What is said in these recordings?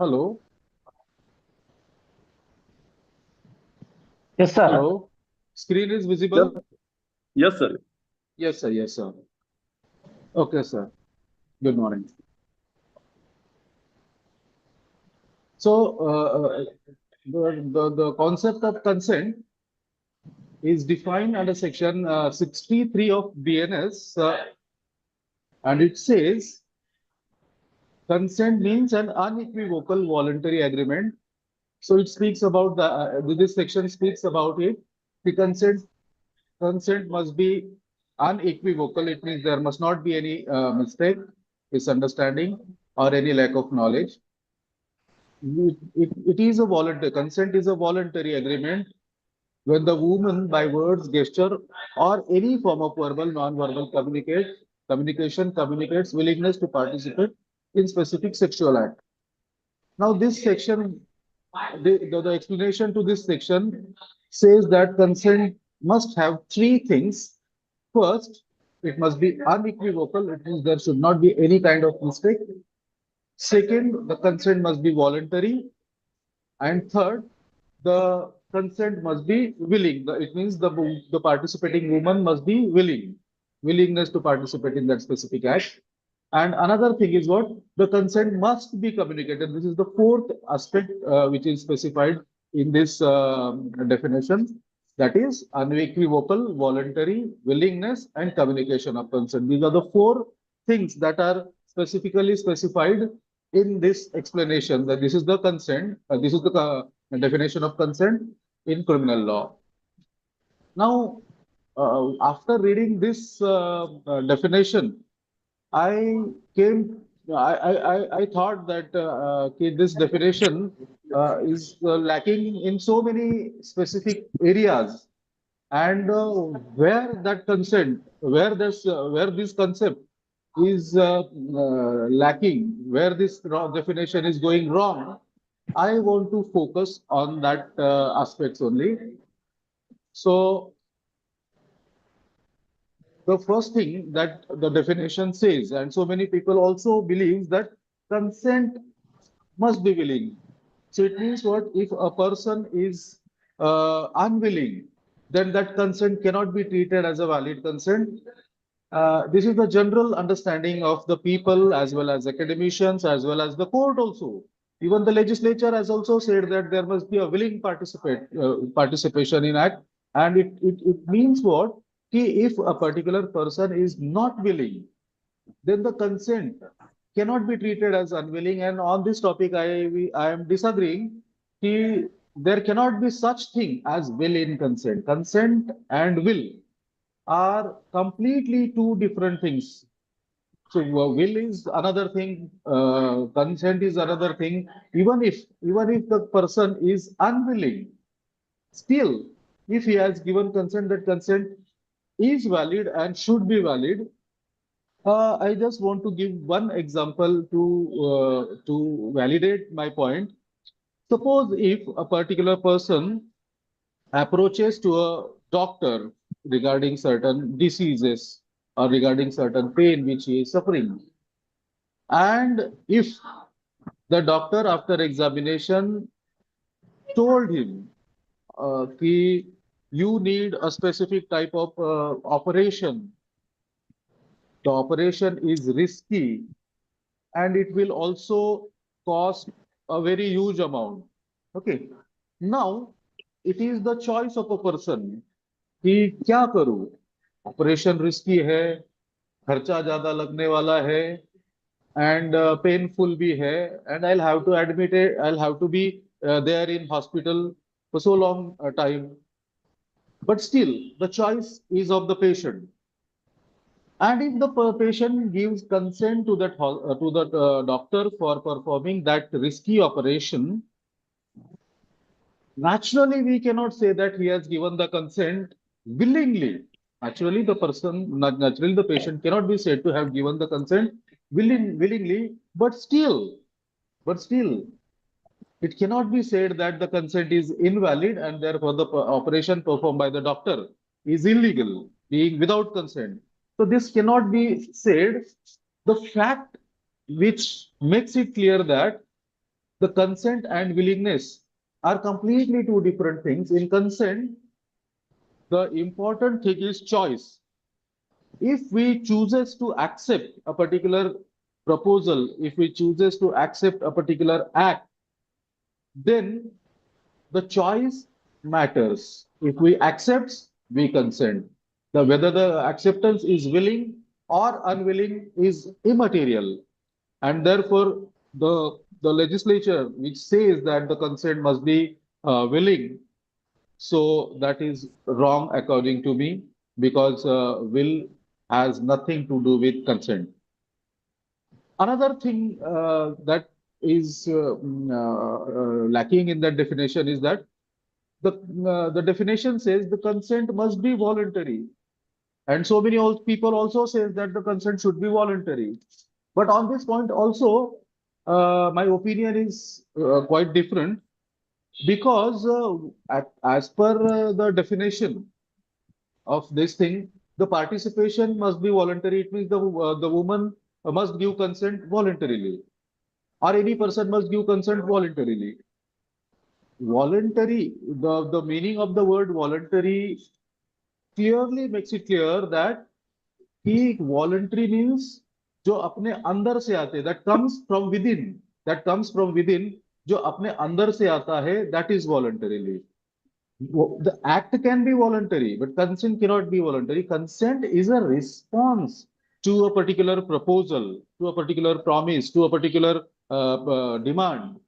Hello, Yes, sir. hello. Screen is Yes, visible? yes, sir. Yes, sir. Yes, sir. Okay, sir. Good morning. So, the concept of consent is defined under section 63 of BNS, and it says consent means an unequivocal voluntary agreement. So, it speaks about this section speaks about it. The consent must be unequivocal. It means there must not be any mistake, misunderstanding, or any lack of knowledge. It is a voluntary consent is a voluntary agreement when the woman, by words, gesture, or any form of verbal, non-verbal communication communicates willingness to participate in specific sexual act. Now, this section, the explanation to this section says that consent must have three things. First, it must be unequivocal. It means there should not be any kind of mistake. Second, the consent must be voluntary. And third, the consent must be willing. It means the participating woman must be willingness to participate in that specific act. And another thing is what the consent must be communicated. This is the fourth aspect which is specified in this definition. That is unequivocal, voluntary, willingness, and communication of consent. These are the four things that are specifically specified in this explanation. That this is the consent. This is the definition of consent in criminal law. Now, after reading this definition, I came, I thought that this definition is lacking in so many specific areas, and where this concept is lacking, where this definition is going wrong, I want to focus on that aspects only. So the first thing that the definition says, and so many people also believes that consent must be willing. So it means what if a person is unwilling, then that consent cannot be treated as a valid consent. This is the general understanding of the people as well as academicians as well as the court also. Even the legislature has also said that there must be a willing participation in act, and it means what? If a particular person is not willing, then the consent cannot be treated as unwilling. And on this topic, I am disagreeing. There cannot be such thing as will in consent. Consent and will are completely two different things. So will is another thing, consent is another thing. Even if the person is unwilling, still, if he has given consent, that consent is valid and should be valid. I just want to give one example to validate my point. Suppose if a particular person approaches to a doctor regarding certain diseases or regarding certain pain which he is suffering, and if the doctor after examination told him कि you need a specific type of operation, the operation is risky and it will also cost a very huge amount. Okay. Now, it is the choice of a person कि क्या करूं, operation risky है, खर्चा ज्यादा लगने वाला है, and painful भी है, and I'll have to be there in hospital for so long time. But still, the choice is of the patient. And if the patient gives consent to that doctor for performing that risky operation, naturally we cannot say that he has given the consent willingly. Naturally the patient cannot be said to have given the consent willingly, but still, it cannot be said that the consent is invalid and therefore the operation performed by the doctor is illegal, being without consent. So this cannot be said. The fact which makes it clear that The consent and willingness are completely two different things. In consent, the important thing is choice. If we chooses to accept a particular proposal, if we chooses to accept a particular act, then the choice matters. If we accept, we consent. Whether the acceptance is willing or unwilling is immaterial. And therefore, the legislature which says that the consent must be willing, so that is wrong according to me, because will has nothing to do with consent. Another thing that is lacking in that definition is that the definition says the consent must be voluntary, and so many people also says that the consent should be voluntary. But on this point also, my opinion is quite different, because as per the definition of this thing, the participation must be voluntary. It means the woman must give consent voluntarily, or any person must give consent voluntarily. Voluntary, the meaning of the word voluntary clearly makes it clear that कि voluntary means जो अपने अंदर से आते हैं, that comes from within, जो अपने अंदर से आता है, that is voluntarily. The act can be voluntary, but consent cannot be voluntary. Consent is a response to a particular proposal, to a particular promise, to a particular demand.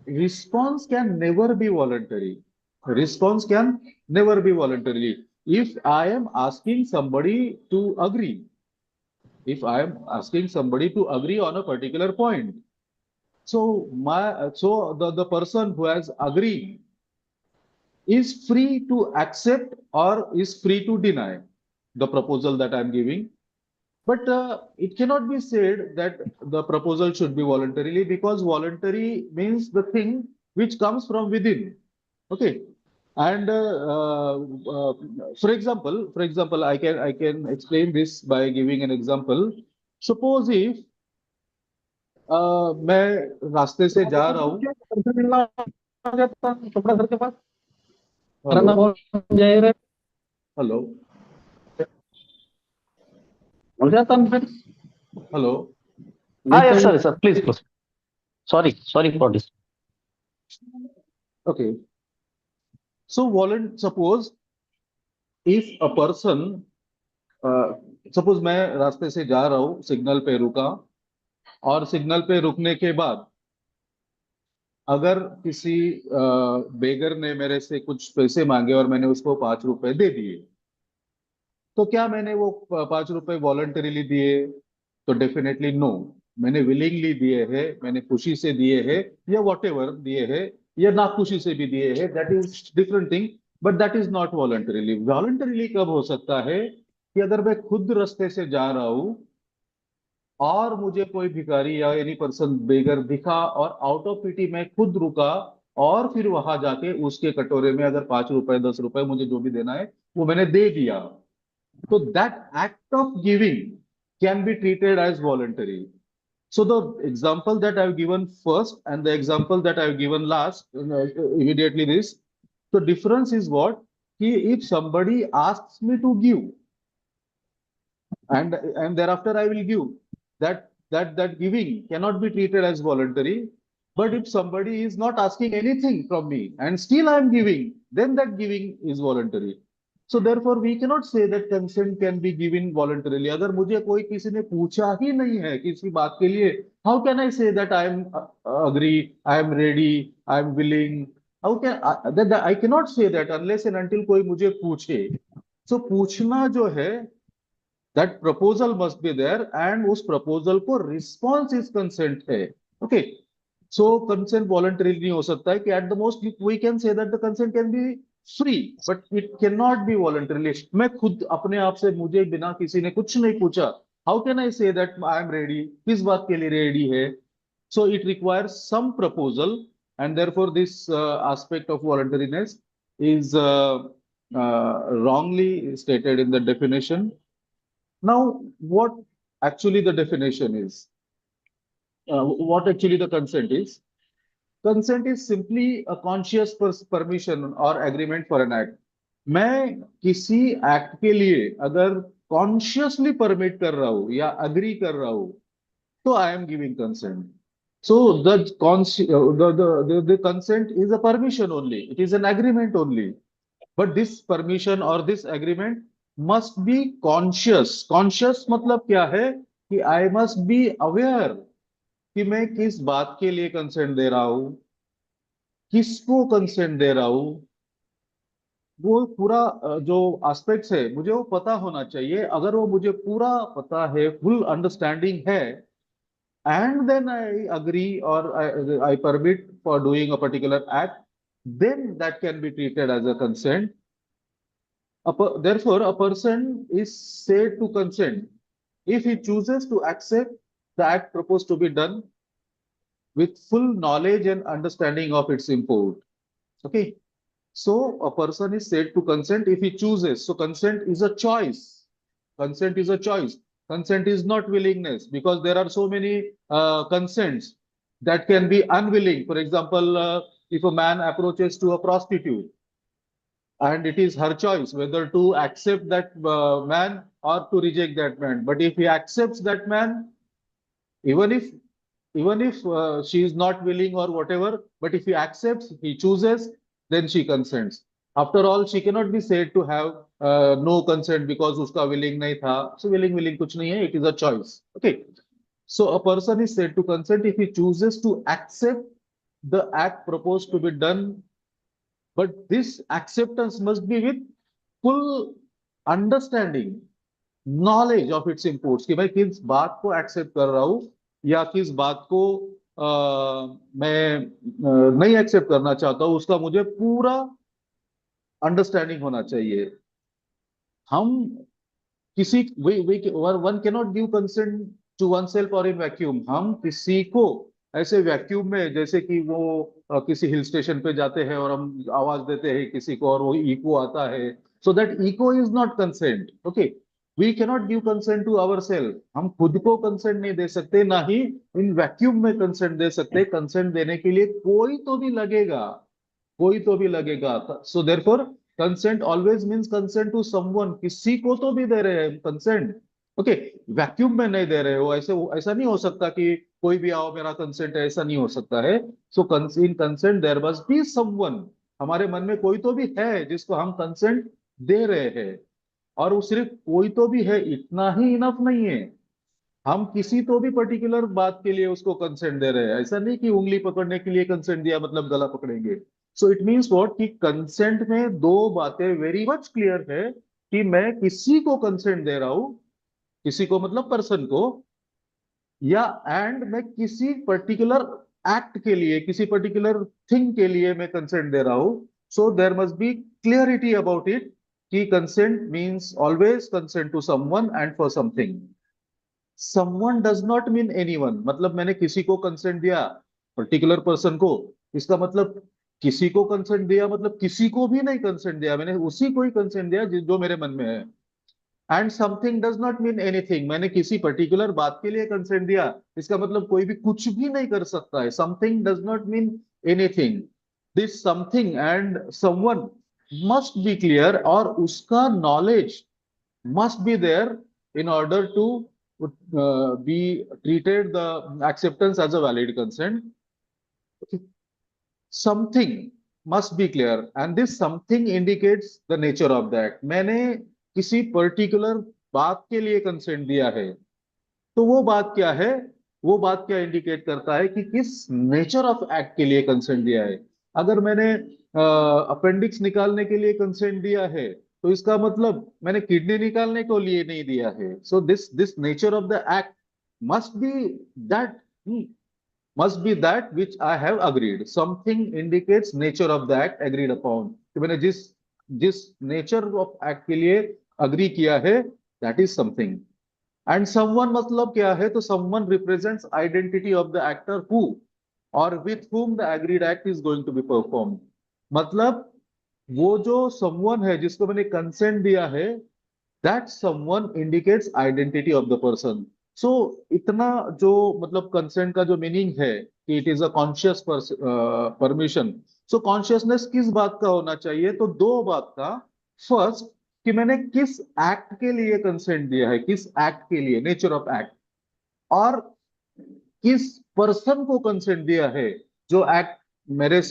Response can never be voluntary. Response can never be voluntary. If I am asking somebody to agree, if I am asking somebody to agree on a particular point, so the person who has agreed is free to accept or is free to deny the proposal that I'm giving. But it cannot be said that the proposal should be voluntarily, because voluntary means the thing which comes from within. Okay. And for example, I can explain this by giving an example. Suppose if मैं रास्ते से जा रहा हूँ. Hello. Hello. Hello. Yes, sir, sir. Please proceed. Sorry for this. Okay. So suppose if a person, suppose मैं रास्ते से जा रहा हूँ, सिग्नल पे रुका, और सिग्नल पे रुकने के बाद अगर किसी बेगर ने मेरे से कुछ पैसे मांगे और मैंने उसको 5 रुपए दे दिए, तो क्या मैंने वो 5 रुपए वॉलंटरीली दिए? तो डेफिनेटली नो. मैंने विलिंगली दिए हैं, मैंने खुशी से दिए हैं, या वॉट एवर दिए हैं, या ना खुशी से भी दिए हैं, that is different thing. But that is not voluntarily. Voluntarily कब हो सकता है? कि अगर मैं खुद रास्ते से जा रहा हूं और मुझे कोई भिखारी या एनी पर्सन बेगर दिखा, और आउट ऑफ पिटी मैं खुद रुका, और फिर वहां जाके उसके कटोरे में अगर 5 रुपए 10 रुपए मुझे जो भी देना है वो मैंने दे दिया, so that act of giving can be treated as voluntary. So the example that I've given first and the example that I've given last, immediately this, the difference is what? If somebody asks me to give, and thereafter I will give, that giving cannot be treated as voluntary. But if somebody is not asking anything from me and still I am giving, then that giving is voluntary. So therefore we cannot say that consent can be given voluntarily. अगर मुझे कोई किसी ने पूछा ही नहीं है किसी बात के लिए, how can I say that I am agree, I am ready, I am willing? How can that I cannot say that unless and until कोई मुझे पूछे. So पूछना जो है, that proposal must be there, and उस proposal को response is consent है. Okay. So consent voluntarily नहीं हो सकता है कि at the most we can say that the consent can be free, but it cannot be voluntarily. मैं खुद अपने आप से, मुझे बिना किसी ने कुछ नहीं पूछा, how can I say that I am ready? किस बात के लिए ready है? So it requires some proposal, and therefore this aspect of voluntariness is wrongly stated in the definition. Now, what actually the definition is? what actually the consent is. Consent is simply a conscious permission or agreement for an act. मैं किसी act के लिए अगर consciously permit कर रहा हूं या agree कर रहा हूं, तो I am giving consent. So the consent is a permission only. It is an agreement only. But this permission or this agreement must be conscious. Conscious मतलब क्या है कि I must be aware कि मैं किस बात के लिए कंसेंट दे रहा हूं, किसको कंसेंट दे रहा हूं. वो पूरा जो एस्पेक्ट्स है मुझे वो पता होना चाहिए. अगर वो मुझे पूरा पता है, फुल अंडरस्टैंडिंग है, and then I agree or I permit for doing a particular act, then that can be treated as a consent. Therefore, a person is said to consent if he chooses to accept the act proposed to be done with full knowledge and understanding of its import. Okay. So a person is said to consent if he chooses. So consent is a choice. Consent is a choice. Consent is not willingness, because there are so many consents that can be unwilling. For example, if a man approaches to a prostitute, and it is her choice whether to accept that man or to reject that man. But if he accepts that man, even if she is not willing or whatever, but if he accepts, he chooses, then she consents. After all, she cannot be said to have no consent because uska willing nahi tha. So willing kuch nahi hai. It is a choice. Okay. So a person is said to consent if he chooses to accept the act proposed to be done, but this acceptance must be with full understanding, knowledge of its imports कि भाई किस बात को accept कर रहा हूं या किस बात को मैं नहीं एक्सेप्ट करना चाहता हूं, उसका मुझे पूरा अंडरस्टैंडिंग होना चाहिए. हम किसी one cannot give consent to oneself or in vacuum. हम किसी को ऐसे वैक्यूम में, जैसे कि वो किसी हिल स्टेशन पे जाते हैं और हम आवाज देते हैं किसी को और वो इको आता है, so that echo is not consent. Okay. We cannot give consent to our self. हम खुद को कंसेंट नहीं दे सकते, ना ही इन वैक्यूम में कंसेंट दे सकते. कंसेंट देने के लिए कोई तो भी लगेगा, कोई तो भी लगेगा. So therefore consent always means consent to someone. किसी को तो भी दे रहे हैं कंसेंट. ओके. वैक्यूम में नहीं दे रहे हो. ऐसे ऐसा नहीं हो सकता कि कोई भी आओ मेरा कंसेंट है, ऐसा नहीं हो सकता है. So in consent there must be someone. हमारे मन में कोई तो भी है जिसको हम कंसेंट दे रहे हैं. और वो सिर्फ कोई तो भी है इतना ही इनफ नहीं है. हम किसी तो भी पर्टिकुलर बात के लिए उसको कंसेंट दे रहे हैं. ऐसा नहीं कि उंगली पकड़ने के लिए कंसेंट दिया मतलब गला पकड़ेंगे. सो इट मीन्स व्हाट कि कंसेंट में दो बातें वेरी मच क्लियर है कि मैं किसी को कंसेंट दे रहा हूं, किसी को मतलब पर्सन को, या एंड मैं किसी पर्टिकुलर एक्ट के लिए, किसी पर्टिकुलर थिंग के लिए मैं कंसेंट दे रहा हूं. So there must be clarity about it कि consent means always consent to someone and for something. Someone does not mean anyone. मतलब मैंने किसी को कंसेंट दिया, पर्टिकुलर पर्सन को, इसका मतलब किसी को कंसेंट दिया मतलब किसी को भी नहीं कंसेंट दिया. मैंने उसी को ही कंसेंट दिया जो मेरे मन में है. And something does not mean anything. मैंने किसी पर्टिकुलर बात के लिए कंसेंट दिया, इसका मतलब कोई भी कुछ भी नहीं कर सकता है. Something does not mean anything. This something and someone must be clear, और उसका knowledge must be there in order to be treated the acceptance as a valid consent. Okay. Something must be clear, and this something indicates the nature of the act. मैंने किसी particular बात के लिए consent दिया है, तो वो बात क्या है, वो बात क्या इंडिकेट करता है कि किस नेचर ऑफ एक्ट के लिए कंसेंट दिया है. अगर मैंने अपेंडिक्स निकालने के लिए कंसेंट दिया है, तो इसका मतलब मैंने किडनी निकालने को लिए नहीं दिया है. So this this nature of the act must be that, which I have agreed. Something indicates nature of the act agreed upon. कि मैंने जिस जिस नेचर ऑफ एक्ट के लिए अग्री किया है, that is something. And someone मतलब क्या है, तो someone represents identity of the actor who और with whom the agreed act is going to be perform. मतलब वो जो समवन है जिसको मैंने कंसेंट दिया है, that someone indicates identity of the person. So इतना जो मतलब कंसेंट का जो मीनिंग है कि it is a conscious permission. So consciousness किस बात का होना चाहिए? तो दो बात का। फर्स्ट, कि मैंने किस एक्ट के लिए कंसेंट दिया है, किस एक्ट के लिए, नेचर ऑफ एक्ट। और किस पर्सन को कंसेंट दिया है, जो एक्ट मेरे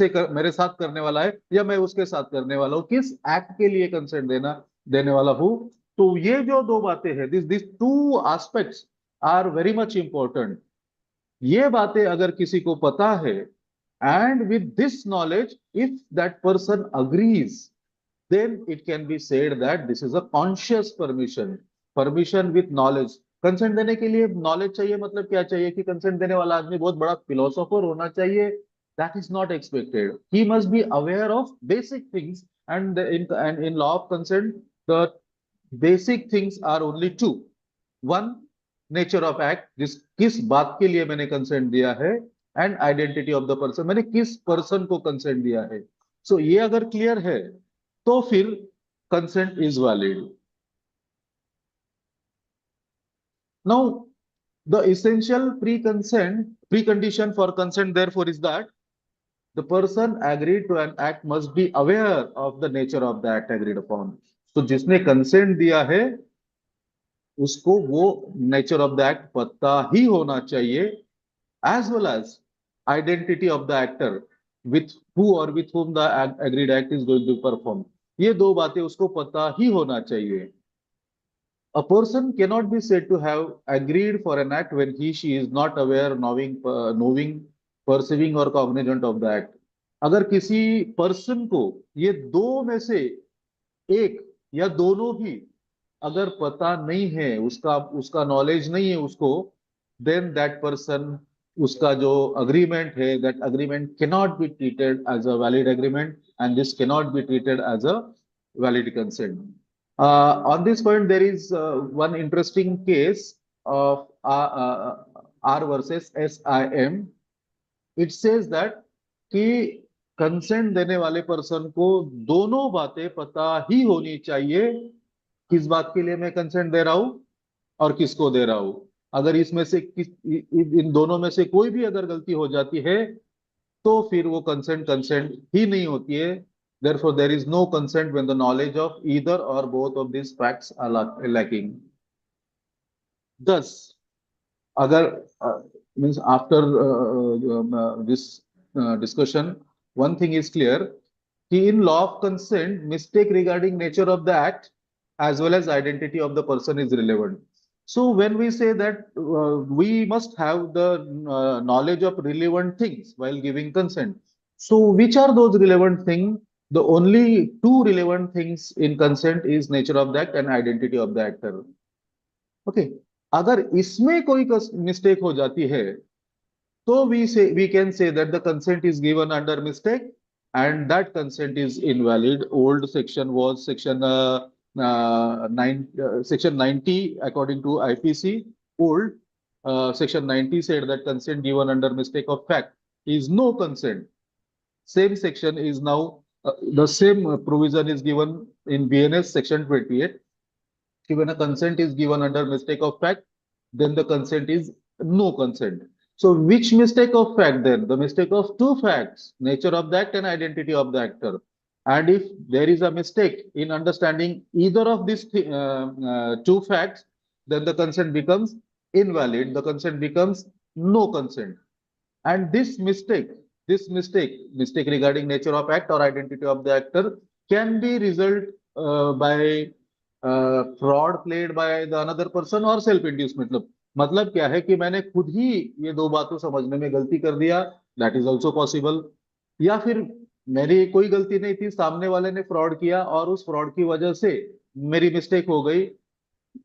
साथ करने वाला है या मैं उसके साथ करने वाला हूँ, किस एक्ट के लिए कंसेंट देने वाला हूँ। तो ये जो दो बातें हैं, this two aspects are very much important. ये बातें अगर किसी को पता है, and with this knowledge if that person agrees, then it can be said that this is a conscious permission, permission with knowledge। Consent देने के लिए नॉलेज चाहिए, मतलब क्या चाहिए कि कंसेंट देने वाला आदमी बहुत बड़ा फिलोसोफर होना चाहिए। That is not expected. He must be aware of basic things, and in law of consent the basic things are only two. One, nature of act, जिस किस बात के लिए मैंने कंसेंट दिया है, and identity of the person, मैंने किस पर्सन को कंसेंट दिया है। सो ये अगर क्लियर है तो फिर consent is valid. Now the essential precondition for consent therefore is that the person agreed to an act must be aware of the nature of the act agreed upon। तो जिसने consent दिया है उसको वो nature of the act पता ही होना चाहिए, as well as identity of the actor with who or with whom the agreed act is going to perform। ये दो बातें उसको पता ही होना चाहिए। A person cannot be said to have agreed for an act when she is not aware, knowing, perceiving or cognizant of the act। अगर किसी person को ये दो में से एक या दोनों भी अगर पता नहीं है, उसका उसका नॉलेज नहीं है उसको, देन दैट पर्सन, उसका जो अग्रीमेंट है, that agreement cannot be treated as a valid agreement, and this cannot be treated as a valid consent. On this point, there is one interesting case of R versus SIM। It says that कि consent देने वाले person को दोनों बातें पता ही होनी चाहिए, किस बात के लिए मैं कंसेंट दे रहा हूं और किसको दे रहा हूं। अगर इसमें से इन दोनों में से कोई भी अगर गलती हो जाती है तो फिर वो कंसेंट कंसेंट ही नहीं होती है। therefore there is no consent when the knowledge of either or both of these facts are lacking। thus अगर means after this discussion, one thing is clear कि in law of consent mistake regarding nature of the act as well as identity of the person is relevant। so when we say that we must have the knowledge of relevant things while giving consent, so which are those relevant things? The only two relevant things in consent is nature of the act and identity of the actor। Okay, अगर इसमें कोई mistake हो जाती है तो we can say that the consent is given under mistake and that consent is invalid। old section was section 90 according to IPC। old section 90 said that consent given under mistake of fact is no consent। same section is now the same provision is given in BNS section 28। when a consent is given under mistake of fact, then the consent is no consent। so which mistake of fact then? The mistake of two facts, nature of the act and identity of the actor। and if there is a mistake in understanding either of these two facts, then the consent becomes invalid, the consent becomes no consent। and this mistake regarding nature of act or identity of the actor can be result by fraud played by the another person or self induced। मतलब क्या है कि मैंने खुद ही ये दो बातों समझने में गलती कर दिया, दैट इज ऑल्सो पॉसिबल। या फिर मेरी कोई गलती नहीं थी, सामने वाले ने फ्रॉड किया और उस फ्रॉड की वजह से मेरी मिस्टेक हो गई।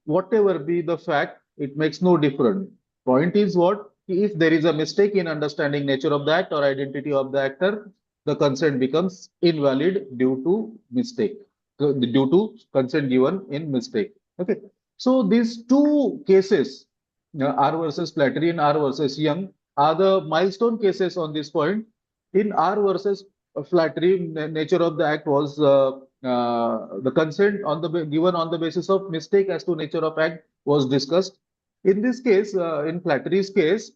whatever be the fact, it makes no difference। Point is what? If there is a mistake in understanding nature of the act or identity of the actor, the consent becomes invalid due to mistake, due to consent given in mistake। Okay. So these two cases, R versus Flattery and R versus Young, are the milestone cases on this point। In R versus Flattery, nature of the act was the consent on the given on the basis of mistake as to nature of act was discussed, In this case, in Flattery's case,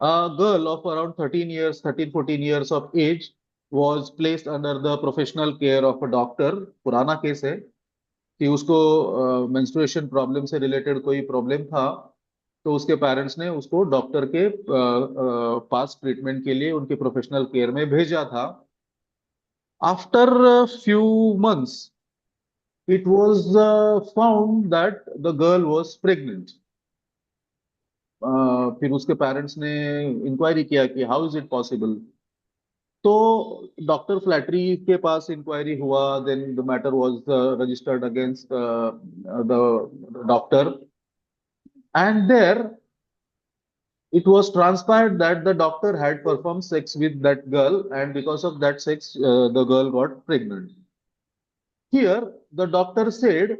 a girl of around 13 years, 13, 14 years of age was placed under the professional care of a doctor. पुराना case है कि उसको menstruation problem से related कोई problem था, तो उसके parents ने उसको डॉक्टर के पास ट्रीटमेंट के लिए उनके प्रोफेशनल केयर में भेजा था. After few months, it was found that the girl was pregnant. फिर उसके पेरेंट्स ने इंक्वायरी किया कि हाउ इज इट पॉसिबल. तो डॉक्टर फ्लैटरी के पास इंक्वायरी हुआ. Then the matter was registered against the doctor, and there it was transpired that the doctor had performed sex with that girl, and because of that sex, the girl got pregnant. Here, the doctor said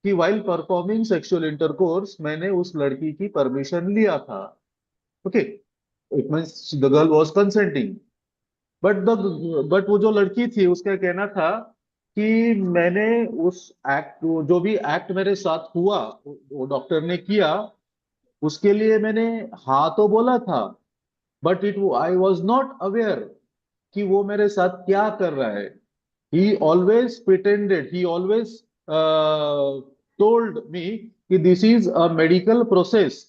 कि while performing sexual intercourse, मैंने उस लड़की की permission लिया था. Okay, it means the girl was consenting. But वो जो लड़की थी उसका कहना था कि मैंने उस एक्ट, जो भी एक्ट मेरे साथ हुआ, वो डॉक्टर ने किया, उसके लिए मैंने हाँ तो बोला था, but it I was not aware कि वो मेरे साथ क्या कर रहा है. He always pretended, he always told me कि this is a medical process,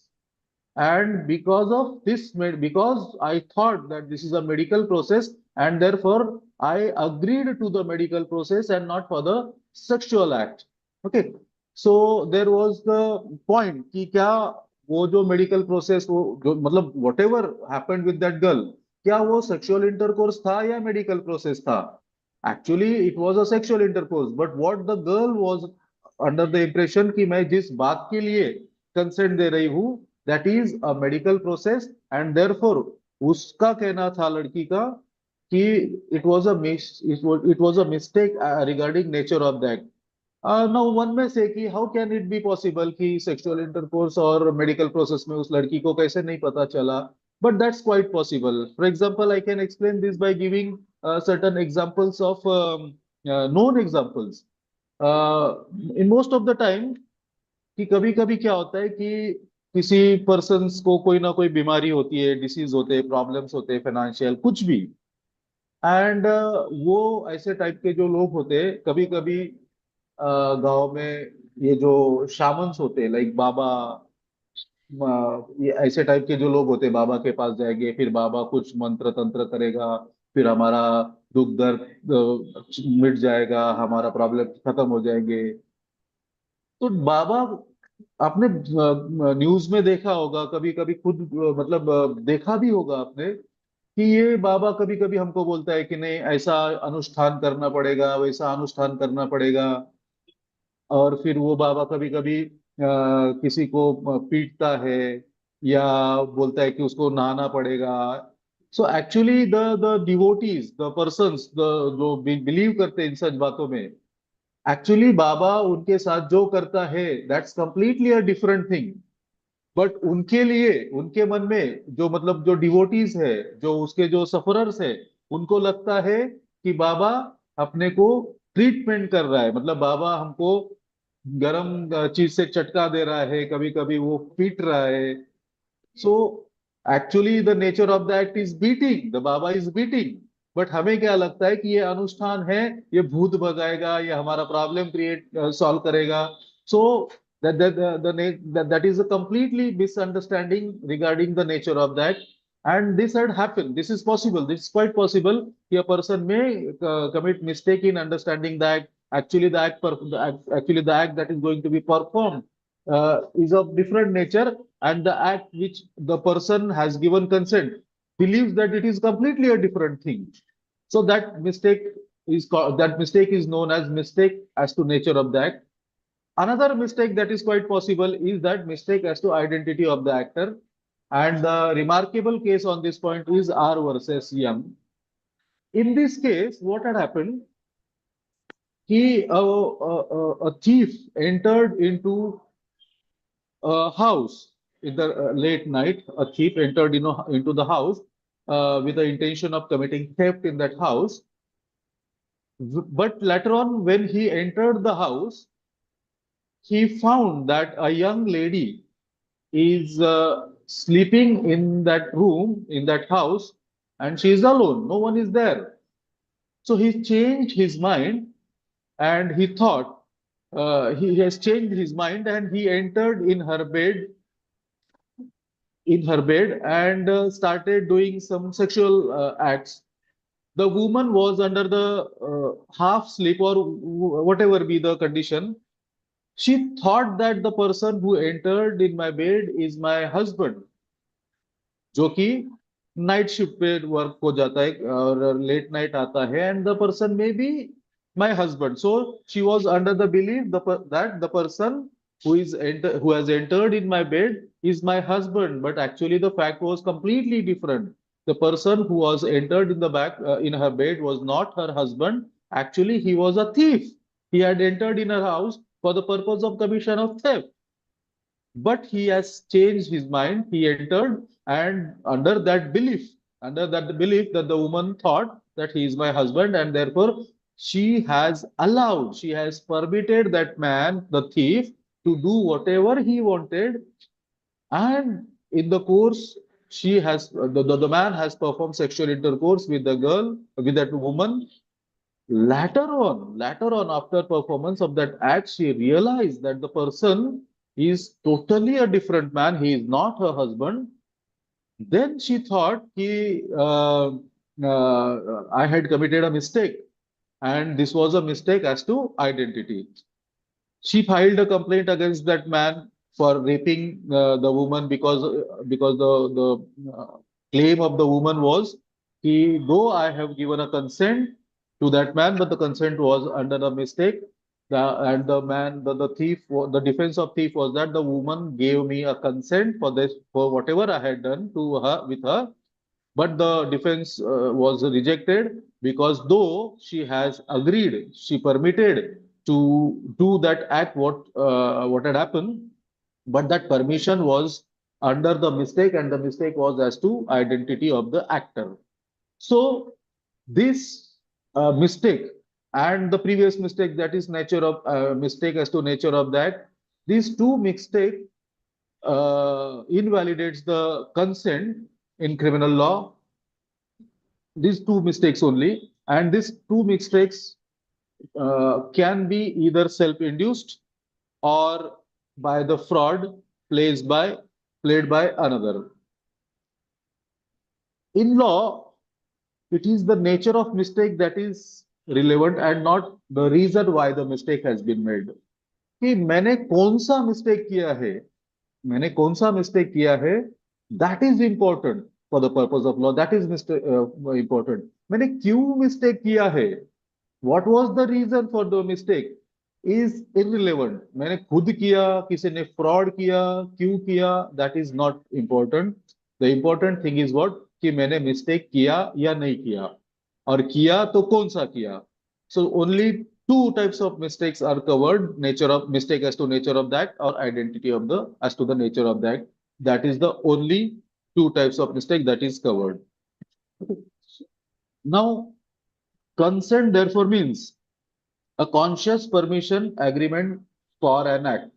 and because of this, because I thought that this is a medical process, and therefore I agreed to the medical process and not for the sexual act. Okay, so there was the point कि क्या वो जो medical process, वो जो मतलब whatever happened with that girl, क्या वो sexual intercourse था या मेडिकल प्रोसेस था. Actually it was a sexual intercourse, but what the girl was under the impression कि मैं जिस बात के लिए कंसेंट दे रही हूँ, that is a medical process, and therefore उसका कहना था लड़की का कि it was a mistake regarding nature of that. Now one में से कि how can it be possible कि सेक्सुअल इंटरकोर्स और मेडिकल प्रोसेस में उस लड़की को कैसे नहीं पता चला. But that's quite possible. For example, I can explain this by giving certain examples of known examples. In most of the time, कि कभी कभी क्या होता है कि किसी पर्सन्स को कोई ना कोई बीमारी होती है, डिसीज होते हैं, प्रॉब्लम्स होते हैं, फाइनेंशियल कुछ भी, एंड वो ऐसे टाइप के जो लोग होते हैं, कभी कभी गांव में ये जो शामन्स होते हैं, लाइक बाबा, ये ऐसे टाइप के जो लोग होते हैं, बाबा के पास जाएंगे, फिर बाबा कुछ मंत्र तंत्र करेगा, फिर हमारा दुख दर्द मिट जाएगा, हमारा प्रॉब्लम खत्म हो जाएंगे. तो बाबा, आपने न्यूज में देखा होगा, कभी कभी खुद मतलब देखा भी होगा आपने कि ये बाबा कभी कभी हमको बोलता है कि नहीं, ऐसा अनुष्ठान करना पड़ेगा, वैसा अनुष्ठान करना पड़ेगा. और फिर वो बाबा कभी कभी किसी को पीटता है, या बोलता है कि उसको नहाना पड़ेगा. So actually the devotees, the persons, the जो बिलीव करते हैं इन सच बातों में, एक्चुअली बाबा उनके साथ जो करता है, that's completely a different thing. But उनके लिए, उनके मन में जो मतलब जो डिवोटीज है, जो उसके जो सफरर्स है, उनको लगता है कि बाबा अपने को ट्रीटमेंट कर रहा है, मतलब बाबा हमको गरम चीज से चटका दे रहा है, कभी कभी वो पीट रहा है. So actually the nature of the act is beating, the Baba is beating. But हमें क्या लगता है कि ये अनुष्ठान है, ये भूत भगाएगा, ये हमारा प्रॉब्लम क्रिएट सॉल्व करेगा. सो that is a completely misunderstanding regarding the nature of that. And this had happened, this is possible, this is quite possible कि a person may commit mistake in understanding that actually actually the act that is going to be performed is of different nature, and the act which the person has given consent believes that it is completely a different thing. So that mistake is called, that mistake is known as mistake as to nature of the act. Another mistake that is quite possible is that mistake as to identity of the actor. And the remarkable case on this point is R versus Young. In this case, what had happened? A thief entered into a house in the late night. A thief entered into the house with the intention of committing theft in that house. But later on, when he entered the house, he found that a young lady is sleeping in that room, in that house, and she is alone. No one is there. So he changed his mind and he thought, he has changed his mind and he entered in her bed and started doing some sexual acts. The woman was under the half sleep or whatever be the condition. She thought that the person who entered in my bed is my husband, जो कि night shift पे work हो जाता है और late night आता है and the person may be my husband. So she was under the belief that the person who has entered in my bed is my husband, but actually the fact was completely different. The person who was entered in the back in her bed was not her husband. Actually, he was a thief. He had entered in her house for the purpose of commission of theft, but he has changed his mind. He entered, and under that belief that the woman thought that he is my husband, and therefore she has permitted that man, the thief, to do whatever he wanted. And in the course, the man has performed sexual intercourse with the girl, with that woman. Later on, after performance of that act, she realized that the person is totally a different man. He is not her husband. Then she thought I had committed a mistake, and this was a mistake as to identity. She filed a complaint against that man for raping the woman because the claim of the woman was he though I have given a consent to that man, but the consent was under a mistake. And the man, the thief, the defense of thief was that the woman gave me a consent for this for whatever I had done to her with her, but the defense was rejected because though she has agreed, she permitted to do that act, what had happened, but that permission was under the mistake, and the mistake was as to identity of the actor. So this mistake and the previous mistake, that is nature of mistake as to nature of that, these two mistake invalidates the consent in criminal law, these two mistakes only, and these two mistakes can be either self-induced or by the fraud played by another. In law, it is the nature of mistake that is relevant and not the reason why the mistake has been made. कि मैंने कौन सा mistake किया है, that is important for the purpose of law, that is important. मैंने क्यों mistake किया है, what was the reason for the mistake is irrelevant. मैंने खुद किया, किसी ने फ्रॉड किया, क्यों किया, that is not important. The important thing is what, कि मैंने मिस्टेक किया या नहीं किया, और किया तो कौन सा किया. So only two types of mistakes are covered: nature of mistake as to nature of that, or identity of the as to the nature of that. That is the only two types of mistake that is covered. Now, consent therefore means a conscious permission agreement for an act.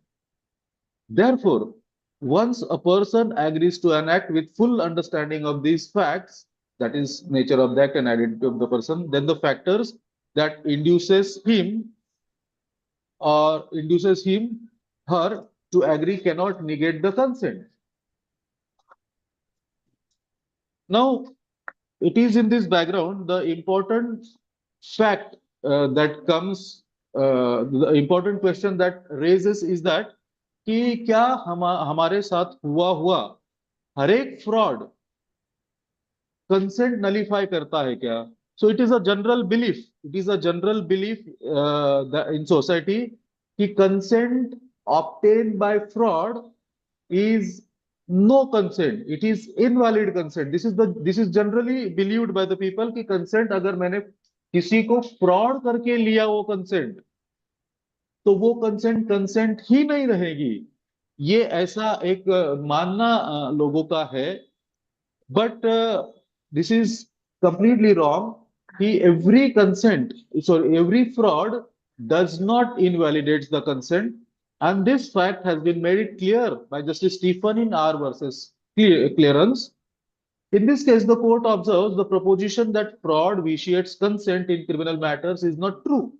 Therefore, once a person agrees to an act with full understanding of these facts, that is nature of the act and identity of the person, then the factors that induces him, her to agree cannot negate the consent. Now, it is in this background the important fact the important question that raises is that कि क्या हमारे साथ हुआ हर एक fraud consent nullify करता है क्या. So it is a general belief in society कि consent obtained by fraud is no consent, it is invalid consent. This is generally believed by the people कि consent अगर मैंने किसी को फ्रॉड करके लिया वो कंसेंट, तो वो कंसेंट कंसेंट ही नहीं रहेगी. ये ऐसा एक मानना लोगों का है. But this is completely wrong. Every fraud does not invalidate the consent, And this fact has been made clear by Justice Stephen in R versus Clearance. In this case, the court observes the proposition that fraud vitiates consent in criminal matters is not true.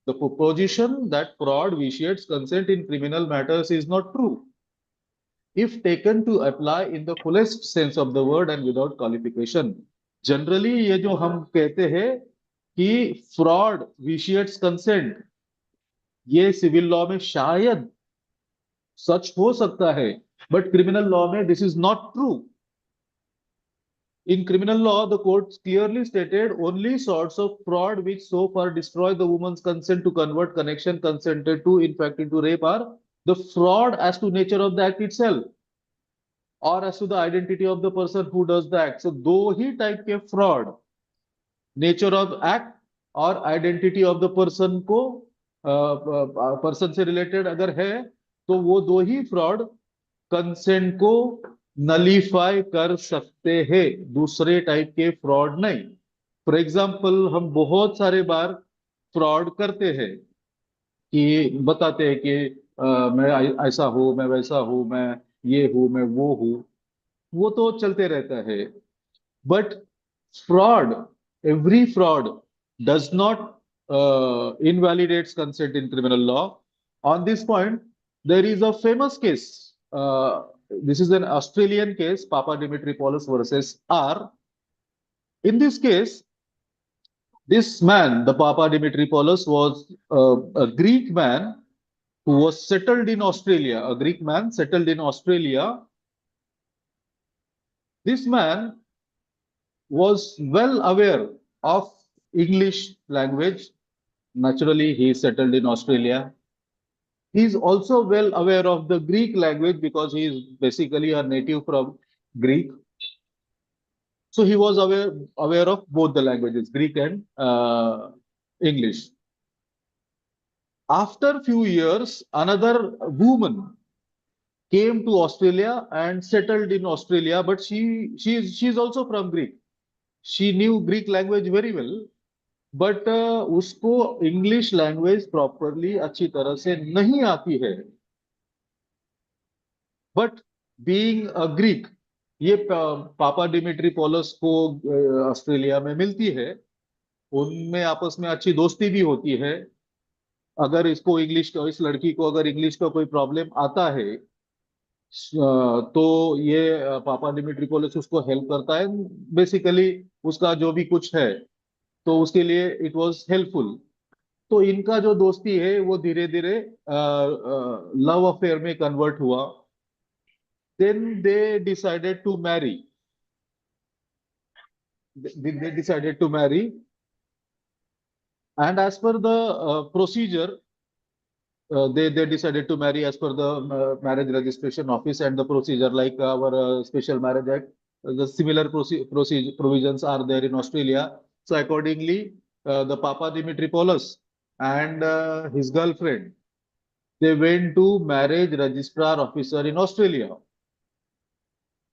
The proposition that fraud vitiates consent in criminal matters is not true if taken to apply in the fullest sense of the word and without qualification. Generally, ये जो हम कहते हैं कि fraud vitiates consent, ये civil law में शायद सच हो सकता है, but criminal law में this is not true. In criminal law, the court clearly stated only sorts of fraud which so far destroy the woman's consent to convert connection consented to, in fact, into rape are the fraud as to nature of the act itself or as to the identity of the person who does the act. So, दो ही type के fraud, nature of act और identity of the person को person से related अगर है, तो वो दो ही fraud कंसेंट को नलीफाई कर सकते हैं, दूसरे टाइप के फ्रॉड नहीं. फॉर एग्जाम्पल, हम बहुत सारे बार फ्रॉड करते हैं कि बताते हैं कि मैं ऐसा हूं, मैं वैसा हूं, मैं ये हूं, मैं वो तो चलते रहता है. But fraud, every fraud does not invalidates consent in criminal law. On this point, there is a famous case. This is an Australian case, Papa Dimitriopoulos versus R. In this case, this man, the Papa Dimitriopoulos, was a Greek man who was settled in Australia. A Greek man settled in Australia. This man was well aware of English language. Naturally, he is settled in Australia. He is also well aware of the Greek language because he is basically a native from Greek. So he was aware of both the languages, Greek and English. After few years, another woman came to Australia and settled in Australia, but she's also from Greek. She knew Greek language very well, but उसको English language properly अच्छी तरह से नहीं आती है. But being a Greek, ये पापा Dmitry पॉलस को ऑस्ट्रेलिया में मिलती है, उनमें आपस में अच्छी दोस्ती भी होती है. अगर इसको इंग्लिश का, इस लड़की को अगर इंग्लिश का कोई प्रॉब्लम आता है, तो ये पापा डिमिट्री पॉलस उसको हेल्प करता है. बेसिकली उसका जो भी कुछ है, तो उसके लिए इट वाज हेल्पफुल. तो इनका जो दोस्ती है वो धीरे धीरे लव अफेयर में कन्वर्ट हुआ. Then they decided to marry. They decided to marry, and as per the procedure, they decided to marry as per the marriage registration office and the procedure, like our special marriage act. The similar provisions are there in Australia. So accordingly, the Papa Dimitriopoulos and his girlfriend, they went to marriage registrar officer in Australia.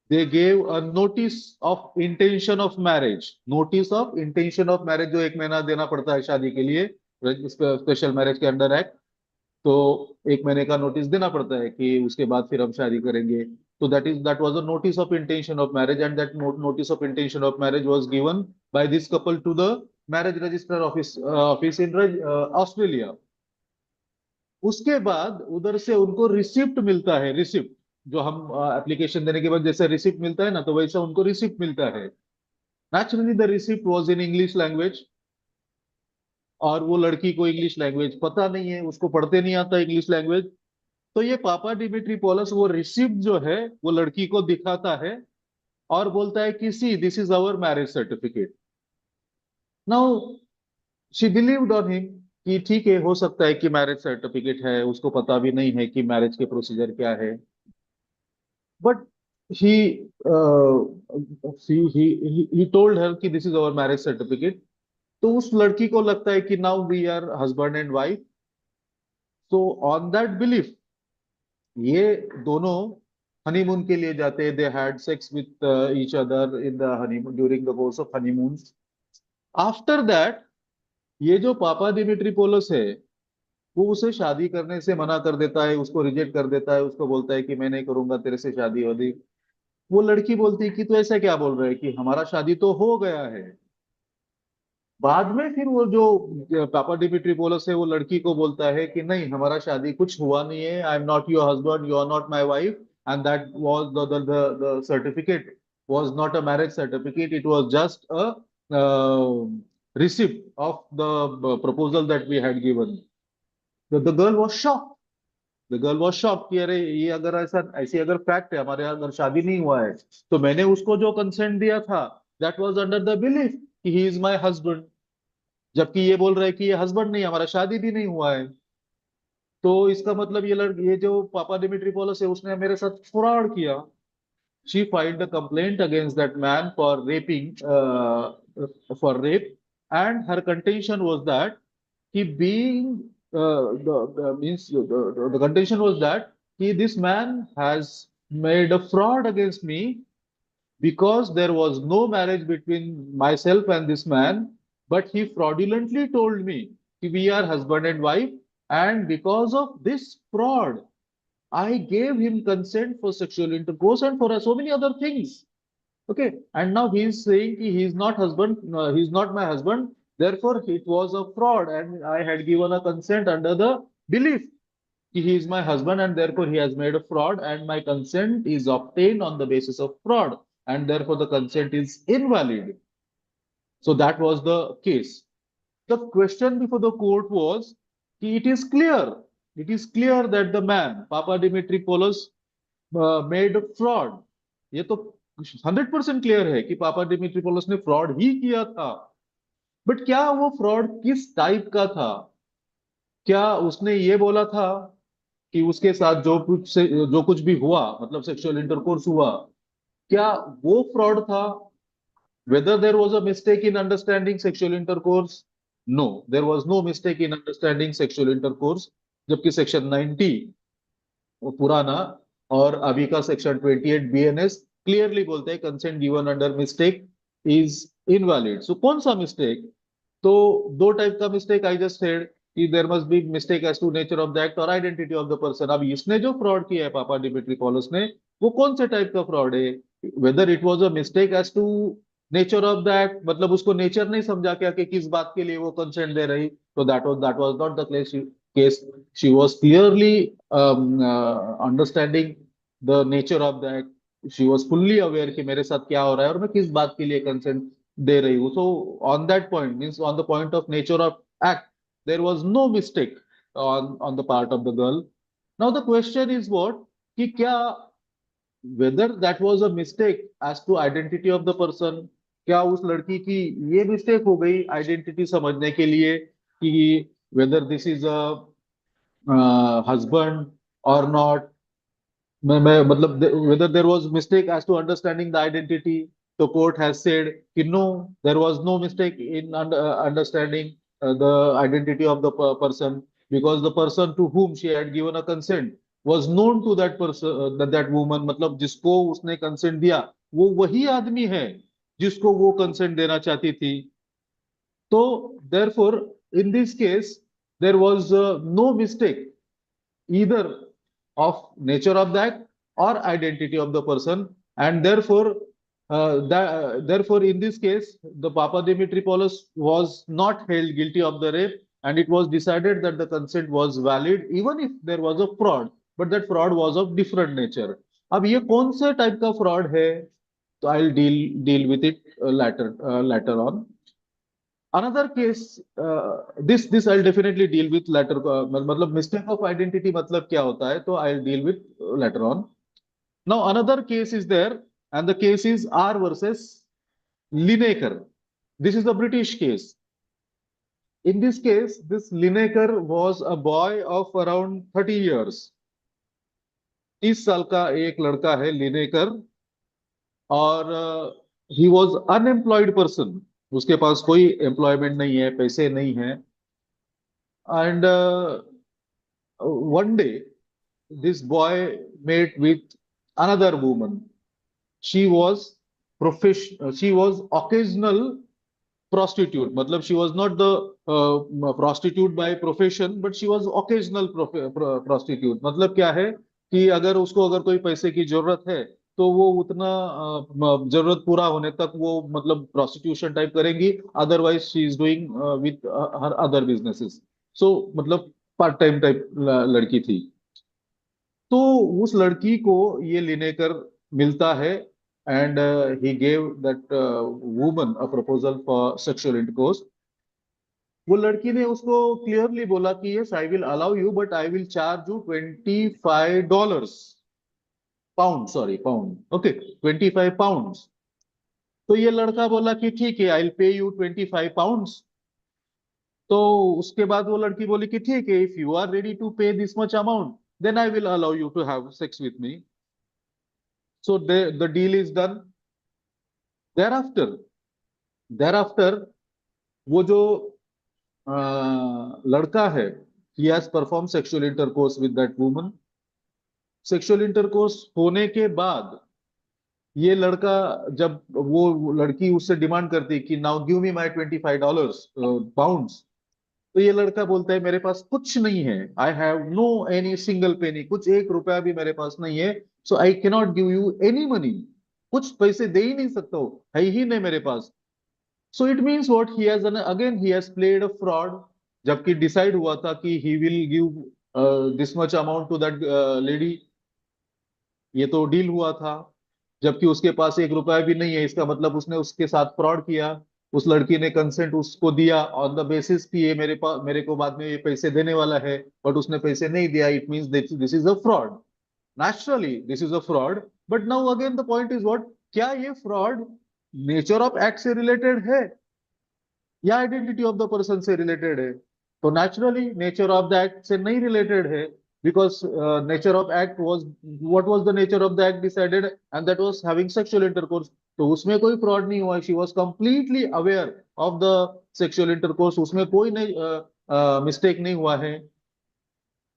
They gave a notice of intention of marriage. Notice of intention of marriage जो 1 महीना देना पड़ता है शादी के लिए, special marriage के under act. तो 1 महीने का नोटिस देना पड़ता है कि उसके बाद फिर हम शादी करेंगे. तो that was a notice of intention of marriage, and that notice of intention of marriage was given by this couple to the marriage registrar office in Australia. उसके बाद उधर से उनको रिसिप्ट मिलता है. रिसिप्ट जो हम एप्लीकेशन देने के बाद जैसे रिसिप्ट मिलता है ना, तो वैसा उनको रिसिप्ट मिलता है. Naturally the receipt was in English language, और वो लड़की को इंग्लिश लैंग्वेज पता नहीं है, उसको पढ़ते नहीं आता इंग्लिश लैंग्वेज. तो ये पापा डिमिट्री पॉलस वो रिसिप्ट जो है वो लड़की को दिखाता है और बोलता है कि see, this is our marriage certificate. Now she believed on him कि ठीक है, हो सकता है कि मैरिज सर्टिफिकेट है, उसको पता भी नहीं है कि मैरिज के प्रोसीजर क्या है. But he he told her कि this is our marriage certificate. तो उस लड़की को लगता है कि now we are husband and wife. So on that belief, ये दोनों हनीमून के लिए जाते हैं. They had sex with each other in the honeymoon, during the course of honeymoons. After that, ये जो पापा डिमिट्री पोलस है, वो उसे शादी करने से मना कर देता है, उसको रिजेक्ट कर देता है, उसको बोलता है कि मैं नहीं करूंगा तेरे से शादी वादी। वो लड़की बोलती है कि तू ऐसा क्या बोल रहा है, कि हमारा शादी तो हो गया है। बाद में फिर वो जो पापा डिमिट्रिपोलिस है वो लड़की को बोलता है कि नहीं, हमारा शादी कुछ हुआ नहीं है, I am not your husband, you are not my wife, and that was the certificate was not a marriage certificate, it was just a receipt of the proposal that we had given. The girl was shocked. The girl was shocked कि अरे ये अगर ऐसा ऐसी अगर fact है, हमारे यहाँ अगर शादी नहीं हुआ है, तो मैंने उसको जो कंसेंट दिया था, that was under the belief कि ही इज माय हस्बैंड, जबकि ये बोल रहा है कि ये हस्बैंड नहीं, हमारा शादी भी नहीं हुआ है। तो इसका मतलब ये जो पापा डिमिट्रिपोलिस है उसने मेरे साथ फ्रॉड किया। She filed a complaint against that man for raping, for rape, and her contention was that he being means the contention was that this man has made a fraud against me, because there was no marriage between myself and this man, but he fraudulently told me we are husband and wife, and because of this fraud, I gave him consent for sexual intercourse and for so many other things. Okay, and now he is saying he is not husband, no, he is not my husband. Therefore, it was a fraud, and I had given a consent under the belief he is my husband, and therefore he has made a fraud, and my consent is obtained on the basis of fraud, and therefore the consent is invalid. So that was the case. The question before the court was, it is clear, that the man, Papa Dimitriopoulos, made a fraud. ये तो 100% clear है कि पापा डिमिट्रिपोलिस ने fraud ही किया था। But क्या वो फ्रॉड किस टाइप का था? क्या उसने ये बोला था कि उसके साथ जो कुछ भी हुआ, मतलब सेक्सुअल इंटरकोर्स हुआ, क्या वो फ्रॉड था? Whether there was a mistake in understanding sexual intercourse? No, there was no mistake in understanding sexual intercourse. जबकि सेक्शन 90 वो पुराना और अभी का सेक्शन 28 बीएनएस क्लियरली बोलते हैं consent given under mistake is invalid. So कौन सा मिस्टेक? तो दो टाइप का मिस्टेक आई जस्ट सेड, कि there must be mistake as to nature of the act और आइडेंटिटी ऑफ द पर्सन। अब इसने जो फ्रॉड किया है पापा डिमिट्रियोपोलिस ने, वो कौन से टाइप का फ्रॉड है? Whether it was a mistake as to nature of the act, मतलब उसको नेचर नहीं समझा क्या कि किस बात के लिए वो कंसेंट दे रही, तो that was not the case. She was clearly understanding the nature of the act. She was fully aware कि मेरे साथ क्या हो रहा है और मैं किस बात के लिए कंसेंट दे रही हूँ। So on that point, means on the point of nature of act, there was no mistake on the part of the girl. Now the question is what, कि क्या whether that was a mistake as to identity of the person, क्या उस लड़की की ये mistake हो गई identity समझने के लिए कि whether this is a husband or not, मैं मतलब whether there was mistake as to understanding the identity, the court has said कि no, there was no mistake in understanding the identity of the person, because the person to whom she had given a consent was known to that person, that woman, मतलब जिसको उसने consent दिया वो वही आदमी है जिसको वो consent देना चाहती थी। तो therefore in this case there was no mistake either of nature of that or identity of the person, and therefore in this case the Papa Dimitriopoulos was not held guilty of the rape, and it was decided that the consent was valid even if there was a fraud, but that fraud was of different nature. अब ये कौन से type का fraud है? तो I deal with it later on. Another case, this I'll definitely deal with later, मतलब mistake of identity मतलब क्या होता है, तो I'll deal with later on. Now another case is there, and the case is R versus Lineker. This is a British case. In this case, this Lineker was a boy of around 30 years. 30 साल का एक लड़का है Lineker, और he was unemployed person, उसके पास कोई employment नहीं है, पैसे नहीं है। And one day this boy met with another woman. She was she was occasional prostitute, मतलब she was not the prostitute by profession, but she was occasional prostitute. मतलब क्या है कि अगर उसको अगर कोई पैसे की जरूरत है तो वो उतना जरूरत पूरा होने तक वो मतलब प्रोस्टिट्यूशन टाइप करेंगी, otherwise she is doing with her other businesses. So मतलब पार्ट टाइम टाइप लड़की थी। तो उस लड़की को ये लिनेकर मिलता है, and he gave that woman a proposal for sexual intercourse. वो लड़की ने उसको क्लियरली बोला कि yes I will allow you, but I will charge you $25, pound, sorry pound, okay, £25। तो ये लड़का बोला कि ठीक है, आई विल पे यू £25। तो उसके बाद वो लड़की बोली कि ठीक है, if you are ready to pay this much amount, then I will allow you to have sex with me. So the deal is done. thereafter thereafter वो जो लड़का है, he has performed sexual intercourse with that woman। Sexual intercourse होने के बाद ये लड़का, जब वो लड़की उससे डिमांड करती कि नाउ गिव मी माई $25 पाउंड्स, तो ये लड़का बोलता है मेरे पास कुछ नहीं है, I have no any single penny, कुछ एक रुपया भी मेरे पास नहीं है, so I cannot give you any money, कुछ पैसे दे ही नहीं सकता हूँ, है ही नहीं मेरे पास। So it means what, he has again he has played a fraud. जबकि डिसाइड हुआ था कि he will give this much amount to that lady, ये तो डील हुआ था, जबकि उसके पास एक रुपया भी नहीं है, इसका मतलब उसने उसके साथ फ्रॉड किया। उस लड़की ने कंसेंट उसको दिया ऑन द बेसिस कि ये मेरे पास, मेरे को बाद में ये पैसे देने वाला है, बट उसने पैसे नहीं दिया, it means this is a fraud. Naturally this is a fraud. But now again the point is what, क्या ये फ्रॉड नेचर ऑफ एक्ट से रिलेटेड है या आइडेंटिटी ऑफ द पर्सन से रिलेटेड है? तो naturally nature of the act से नहीं रिलेटेड है, because nature of act was, what was the nature of the act decided, and that was having sexual intercourse. तो उसमें कोई फ्रॉड नहीं हुआ, she was completely aware of the sexual intercourse, उसमें कोई नहीं मिस्टेक नहीं हुआ है।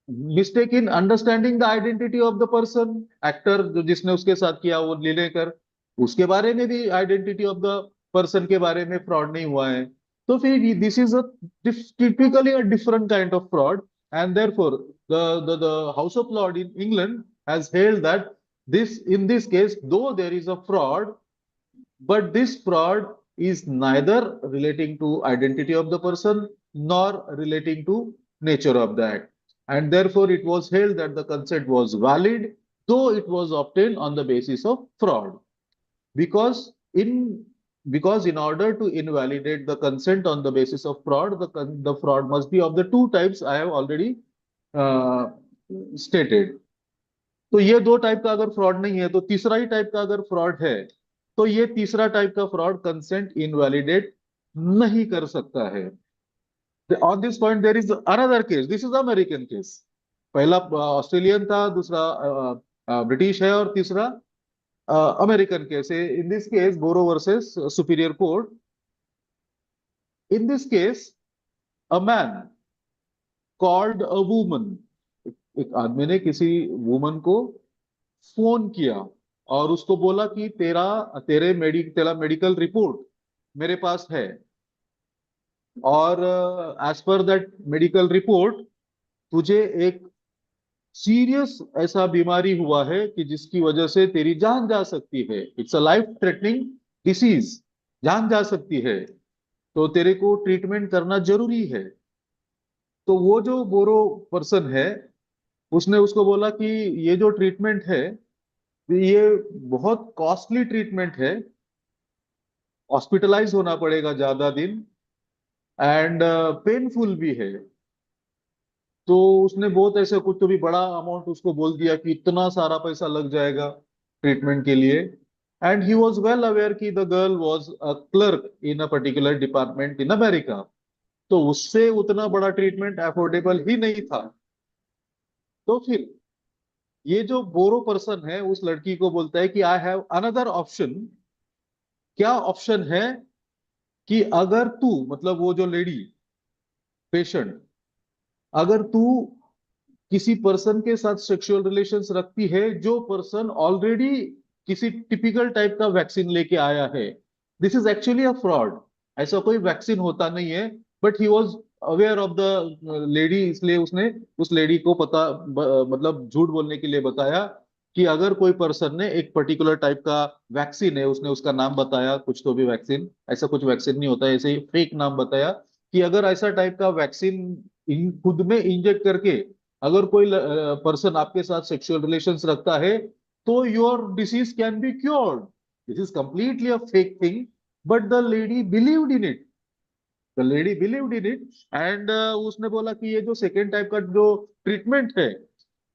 Mistake in understanding the identity of the person, actor जो जिसने उसके साथ किया वो लिलेकर, उसके बारे में भी आइडेंटिटी ऑफ द पर्सन के बारे में फ्रॉड नहीं हुआ है। तो फिर this is a typically a different kind of fraud, and therefore the house of Lord in England has held that this in this case, though there is a fraud, but this fraud is neither relating to identity of the person nor relating to nature of the act, and therefore it was held that the consent was valid, though it was obtained on the basis of fraud. Because in because in order to invalidate the consent on the basis of fraud, the fraud must be of the two types I have already uh, stated. तो ये दो type का अगर fraud नहीं है, तो तीसरा ही type का अगर फ्रॉड है, तो ये तीसरा टाइप का फ्रॉड कंसेंट इनवैलिडेट नहीं कर सकता है। On this point there is another case, this is American case. पहला ऑस्ट्रेलियन था, दूसरा ब्रिटिश है, और तीसरा अमेरिकन केस है। In this case Boro versus superior court. In this case a man called a woman, एक आदमी ने किसी वुमन को फोन किया और उसको बोला कि तेरा मेडिकल रिपोर्ट मेरे पास है, और as per that medical report तुझे एक सीरियस ऐसा बीमारी हुआ है कि जिसकी वजह से तेरी जान जा सकती है, it's a life threatening disease, जान जा सकती है, तो तेरे को ट्रीटमेंट करना जरूरी है। तो वो जो बोरो पर्सन है, उसने उसको बोला कि ये जो ट्रीटमेंट है, ये बहुत कॉस्टली ट्रीटमेंट है, हॉस्पिटलाइज होना पड़ेगा ज्यादा दिन, एंड पेनफुल भी है। तो उसने बहुत ऐसे कुछ तो भी बड़ा अमाउंट उसको बोल दिया कि इतना सारा पैसा लग जाएगा ट्रीटमेंट के लिए। And he was well aware कि the girl was a clerk in a particular department in America, तो उससे उतना बड़ा ट्रीटमेंट अफोर्डेबल ही नहीं था। तो फिर ये जो बोरो पर्सन है उस लड़की को बोलता है कि आई हैव अनदर ऑप्शन। क्या ऑप्शन है? कि अगर तू, मतलब वो जो लेडी पेशेंट, अगर तू किसी पर्सन के साथ सेक्सुअल रिलेशंस रखती है जो पर्सन ऑलरेडी किसी टिपिकल टाइप का वैक्सीन लेके आया है, this is actually a fraud. ऐसा कोई वैक्सीन होता नहीं है, but he was aware of the lady, इसलिए उसने उस लेडी को मतलब झूठ बोलने के लिए बताया कि अगर कोई पर्सन ने एक पर्टिकुलर टाइप का वैक्सीन है, उसने उसका नाम बताया, कुछ तो भी वैक्सीन, ऐसा कुछ वैक्सीन नहीं होता है, ऐसे ही फेक नाम बताया कि अगर ऐसा टाइप का वैक्सीन खुद में इंजेक्ट करके अगर कोई पर्सन आपके साथ सेक्सुअल रिलेशंस रखता है तो your disease can be cured. This is completely a fake thing, but the lady believed in it, the lady believed in it. And उसने बोला कि ये जो सेकेंड टाइप का जो ट्रीटमेंट है,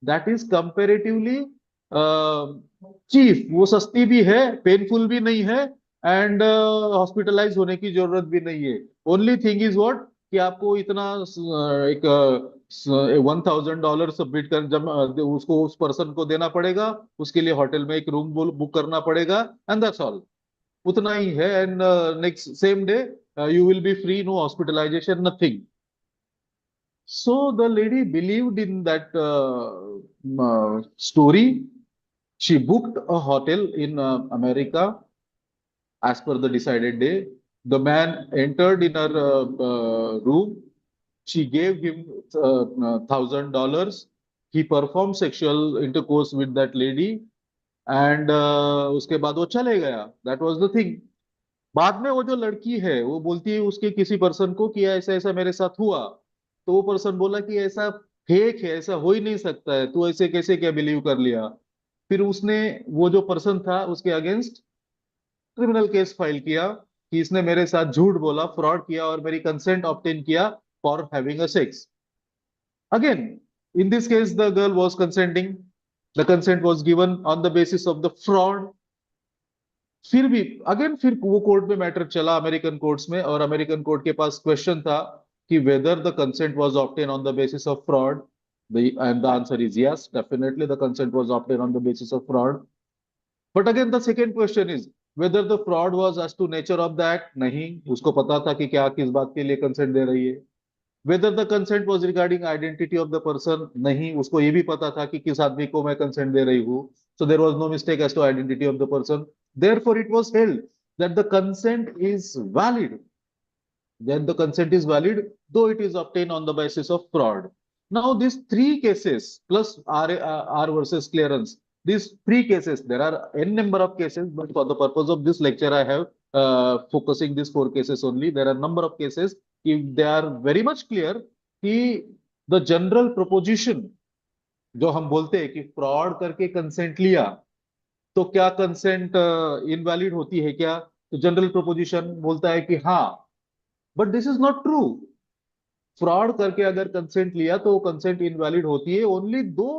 दैट इज कंपेरेटिवली चीप, वो सस्ती भी है, पेनफुल भी नहीं है, एंड हॉस्पिटलाइज होने की जरूरत भी नहीं है। ओनली थिंग इज व्हाट कि आपको इतना एक $1,000 सबमिट कर जब उसको उस पर्सन को देना पड़ेगा, उसके लिए होटल में एक रूम बुक करना पड़ेगा, एंड दैट्स ऑल, उतना ही है। And next same day you will be free, no hospitalization, nothing. So the lady believed in that story. She booked a hotel in America as per the decided day. The man entered in her room. She gave him $1,000. He performed sexual intercourse with that lady, and उसके बाद वो चले गया. That was the thing. बाद में वो जो लड़की है वो बोलती है उसके किसी पर्सन को कि ऐसा ऐसा मेरे साथ हुआ, तो वो पर्सन बोला कि ऐसा फेक है, ऐसा हो ही नहीं सकता है, तू ऐसे कैसे क्या बिलीव कर लिया। फिर उसने, वो जो पर्सन था, उसके अगेंस्ट क्रिमिनल केस फाइल किया कि इसने मेरे साथ झूठ बोला, फ्रॉड किया और मेरी कंसेंट ऑब्टेन किया for having a sex. Again, in this case the girl was consenting, the consent was given on the basis of the fraud. फिर भी अगेन फिर वो कोर्ट में मैटर चला, अमेरिकन कोर्ट्स में, और अमेरिकन कोर्ट के पास क्वेश्चन था कि whether the consent was obtain on the basis of fraud, and the answer is yes, definitely the consent was obtain on the basis of fraud. But again the second question is whether the fraud was as to nature of the act, नहीं, उसको पता था कि क्या किस बात के लिए कंसेंट दे रही है। Weather the consent was regarding identity of the person, नहीं, उसको ये भी पता था कि किस आदमी को मैं कंसेंट दे रही हूँ। So there was no mistake as to identity of the person, therefore it was held that the consent is valid, then the consent is valid though it is obtained on the basis of fraud. Now these three cases plus R versus clearance, these three cases, there are n number of cases, but for the purpose of this lecture I have focusing these four cases only. There are number of cases, if they are very much clear कि the general proposition जो हम बोलते हैं कि fraud करके consent लिया तो क्या कंसेंट इनवैलिड होती है क्या, तो जनरल प्रोपोजिशन बोलता है कि हाँ, but this is not true. Fraud करके अगर कंसेंट लिया तो वो कंसेंट इनवैलिड होती है ओनली दो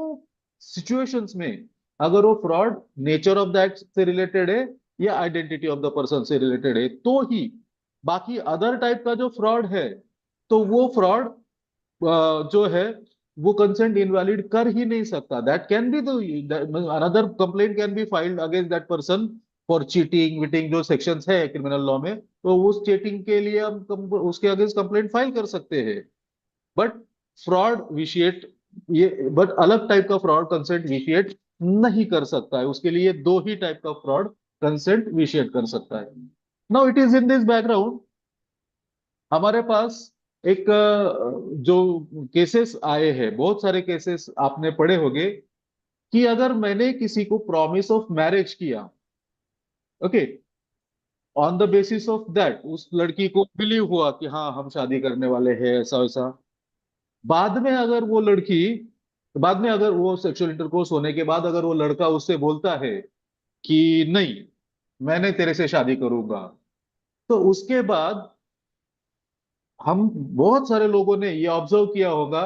सिचुएशंस में, अगर वो fraud nature of the act से रिलेटेड है या आइडेंटिटी ऑफ द पर्सन से रिलेटेड है तो ही। बाकी अदर टाइप का जो फ्रॉड है तो वो फ्रॉड जो है वो कंसेंट इनवैलिड कर ही नहीं सकता। That can be the another complaint can be filed against that person for cheating witting, जो सेक्शंस है क्रिमिनल लॉ में, तो उस चीटिंग के लिए हम उसके अगेंस्ट कंप्लेंट फाइल कर सकते हैं। बट फ्रॉड विशिएट, ये बट अलग टाइप का फ्रॉड कंसेंट विशिएट नहीं कर सकता है, उसके लिए दो ही टाइप का फ्रॉड कंसेंट विशिएट कर सकता है। Now it is in this background हमारे पास एक जो केसेस आए हैं, बहुत सारे केसेस आपने पढ़े होंगे कि अगर मैंने किसी को प्रॉमिस ऑफ मैरिज किया, okay, on the basis of that उस लड़की को बिलीव हुआ कि हाँ हम शादी करने वाले हैं, ऐसा वैसा, बाद में अगर वो लड़की, बाद में अगर वो सेक्सुअल इंटरकोर्स होने के बाद अगर वो लड़का उससे बोलता है कि नहीं मैंने तेरे से शादी करूंगा, तो उसके बाद हम बहुत सारे लोगों ने ये ऑब्जर्व किया होगा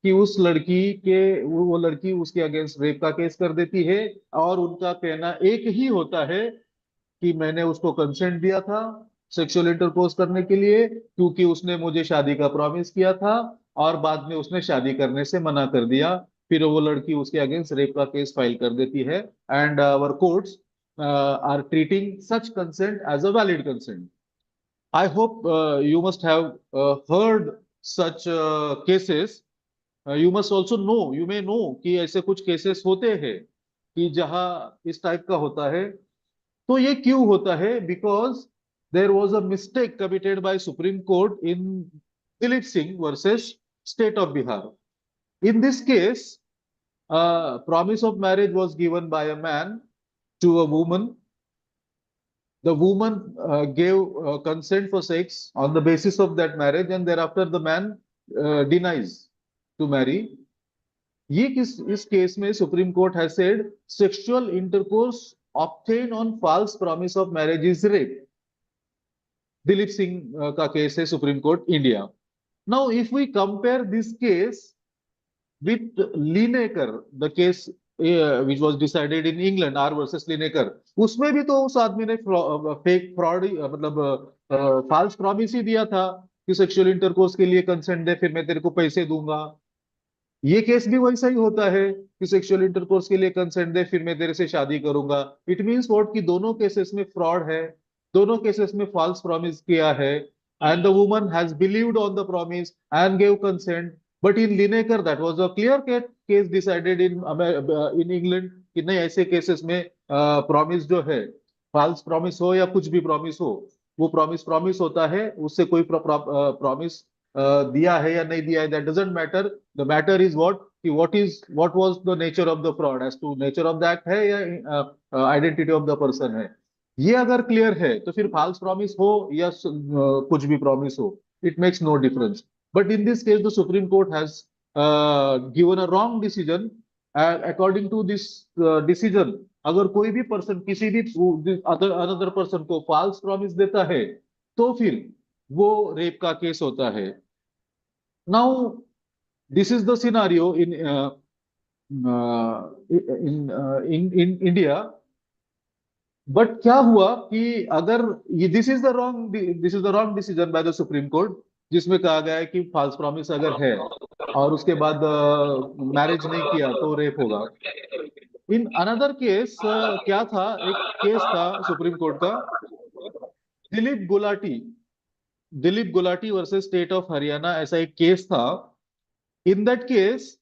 कि उस लड़की के, वो लड़की उसके अगेंस्ट रेप का केस कर देती है, और उनका कहना एक ही होता है कि मैंने उसको कंसेंट दिया था सेक्सुअल इंटरकोर्स करने के लिए क्योंकि उसने मुझे शादी का प्रॉमिस किया था, और बाद में उसने शादी करने से मना कर दिया। फिर वो लड़की उसके अगेंस्ट रेप का केस फाइल कर देती है, and our courts are treating such consent as a valid consent. I hope you must have heard such cases. You must also know, you may know कि ऐसे कुछ केसेस होते हैं कि जहां इस टाइप का होता है। तो ये क्यों होता है? Because there was a mistake committed by Supreme Court in Dilip Singh versus State of Bihar. In this case, promise of marriage was given by a man to a woman. The woman gave consent for sex on the basis of that marriage, and thereafter the man denies to marry. ये किस इस case में Supreme Court has said sexual intercourse obtain on false promise of marriage is rape. Dilip Singh का case है Supreme Court India. Now if we compare this case with Lineker, the case which was decided in England, R versus Lineker, उसमें भी तो उस आदमी ने fake fraud मतलब false promise ही दिया था कि सेक्सुअल इंटरकोर्स के लिए कंसेंट दे, फिर मैं तेरे को पैसे दूंगा. ये केस भी वैसा ही होता है कि सेक्सुअल इंटरकोर्स के लिए कंसेंट दे, फिर मैं तेरे से शादी करूंगा. इट मींस व्हाट कि दोनों केसेस में फ्रॉड है, दोनों केसेस में फॉल्स प्रॉमिस किया है, and the woman has believed on the promise and gave consent. But in Lineker that was a clear case decided in England कि नहीं, ऐसे केसेस में प्रॉमिस जो है, फॉल्स प्रॉमिस हो या कुछ भी प्रॉमिस हो, वो प्रॉमिस प्रॉमिस होता है, उससे कोई प्रॉमिस दिया है या नहीं दिया है, that doesn't matter. The matter is what was the nature of the fraud, as to nature of that है या आइडेंटिटी ऑफ द पर्सन है. ये अगर क्लियर है तो फिर फॉल्स प्रॉमिस हो या कुछ भी प्रॉमिस हो, it makes no difference. But in this case the Supreme Court has given a wrong decision. According to this decision, अगर कोई भी पर्सन किसी भी अनदर पर्सन को फॉल्स प्रॉमिस देता है तो फिर वो रेप का केस होता है. Now, this is the scenario in India. But क्या हुआ कि अगर ये this is the wrong decision by the Supreme court, जिसमें कहा गया है कि फॉल्स प्रॉमिस अगर है और उसके बाद मैरिज नहीं किया तो रेप होगा. इन अनदर केस क्या था, एक केस था सुप्रीम कोर्ट का, Dilip Gulati Dilip Gulati versus state of Haryana, ऐसा एक केस था. In that case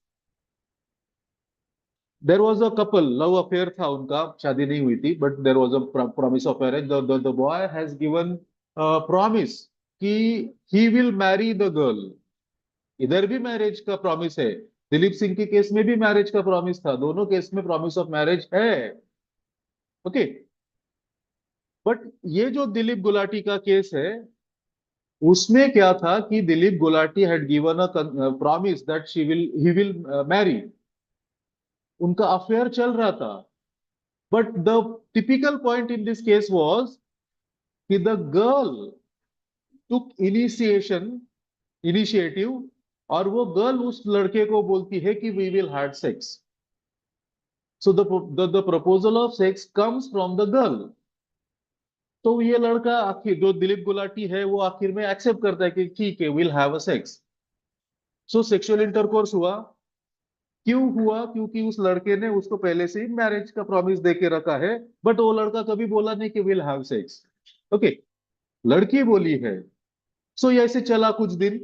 there was a couple, love affair था उनका, शादी नहीं हुई थी, but there was a promise of marriage. The boy has given promise कि he will marry the girl. इधर भी मैरिज का प्रॉमिस है, दिलीप सिंह के केस में भी मैरिज का प्रॉमिस था, दोनों केस में प्रॉमिस ऑफ मैरिज है. ओके. बट ये जो दिलीप गुलाटी का केस है, उसमें क्या था कि Dilip Gulati had given a promise that he will Mary. उनका अफेयर चल रहा था. But the typical point in this case was that the girl took initiative, और वो गर्ल उस लड़के को बोलती है कि we will have sex. So the proposal of sex comes from the girl. तो ये लड़का आखिर जो दिलीप गुलाटी है वो आखिर में एक्सेप्ट करता है कि ठीक है, we'll have a sex. So sexual intercourse हुआ. क्यों हुआ? क्योंकि उस लड़के ने उसको पहले से ही मैरिज का प्रॉमिस दे के रखा है, बट वो लड़का कभी बोला नहीं कि विल हैव सेक्स. ओके, लड़की बोली है. सो ये ऐसे चला कुछ दिन.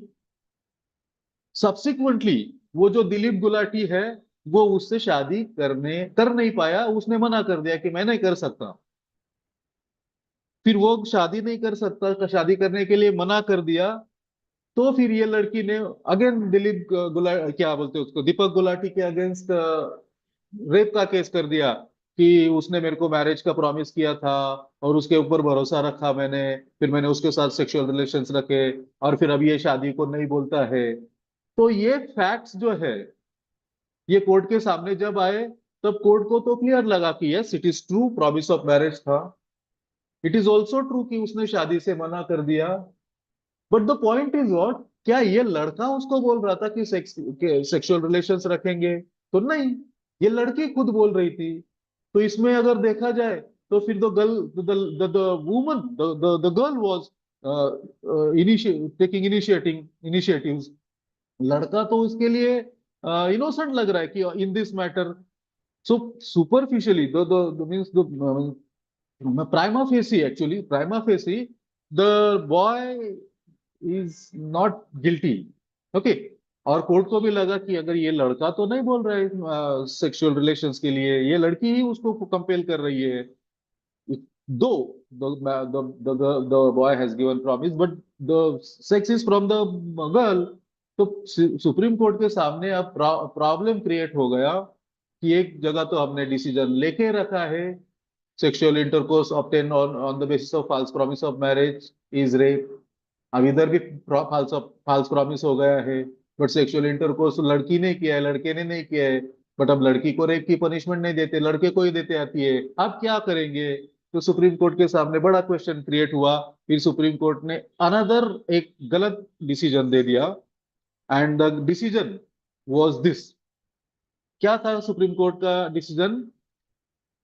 सब्सिक्वेंटली वो जो दिलीप गुलाटी है वो उससे शादी कर नहीं पाया, उसने मना कर दिया कि मैं नहीं कर सकता. फिर वो शादी नहीं कर सकता, शादी करने के लिए मना कर दिया. तो फिर ये लड़की ने अगेन दिलीप क्या बोलते हैं उसको, दीपक गुलाटी के अगेंस्ट रेप का केस कर दिया कि उसने मेरे को मैरिज का प्रॉमिस किया था और उसके ऊपर भरोसा रखा मैंने, फिर मैंने उसके साथ सेक्सुअल रिलेशंस रखे और फिर अब ये शादी को नहीं बोलता है. तो ये फैक्ट्स जो है ये कोर्ट के सामने जब आए, तब कोर्ट को तो क्लियर लगा कि yes, it is true, promise of marriage था. इट इज ऑल्सो ट्रू कि उसने शादी से मना कर दिया. But the point is what, क्या ये लड़का उसको बोल रहा था कि सेक्सुअल रिलेशंस रखेंगे? तो नहीं, ये लड़की खुद बोल रही थी. तो इसमें अगर देखा जाए तो फिर the girl, the woman, the girl was taking initiatives. लड़का तो उसके लिए इनोसेंट लग रहा है कि in this matter. So superficially the means the prima facie the boy is not guilty. Okay. और कोर्ट को भी लगा कि अगर ये लड़का तो नहीं बोल रहा है सेक्सुअल रिलेशंस के लिए, ये लड़की ही उसको कंपेल कर रही है. though the boy has given promise, but the sex is from the girl. तो सुप्रीम कोर्ट के सामने अब प्रॉब्लम क्रिएट हो गया कि एक जगह तो हमने डिसीजन लेके रखा है, sexual intercourse obtain on the basis of false promise of marriage is rape. अब इधर भी फाल्स फाल्स प्रॉमिस हो गया है, बट सेक्सुअल इंटरकोर्स लड़की ने किया है, लड़के ने नहीं किया है। बट अब लड़की को रेप की पनिशमेंट नहीं देते, लड़के को ही देते आती है। अब क्या करेंगे? तो सुप्रीम कोर्ट के सामने बड़ा क्वेश्चन क्रिएट हुआ। फिर सुप्रीम कोर्ट ने अनदर एक गलत डिसीजन दे दिया, and the decision was this. क्या था सुप्रीम कोर्ट का decision?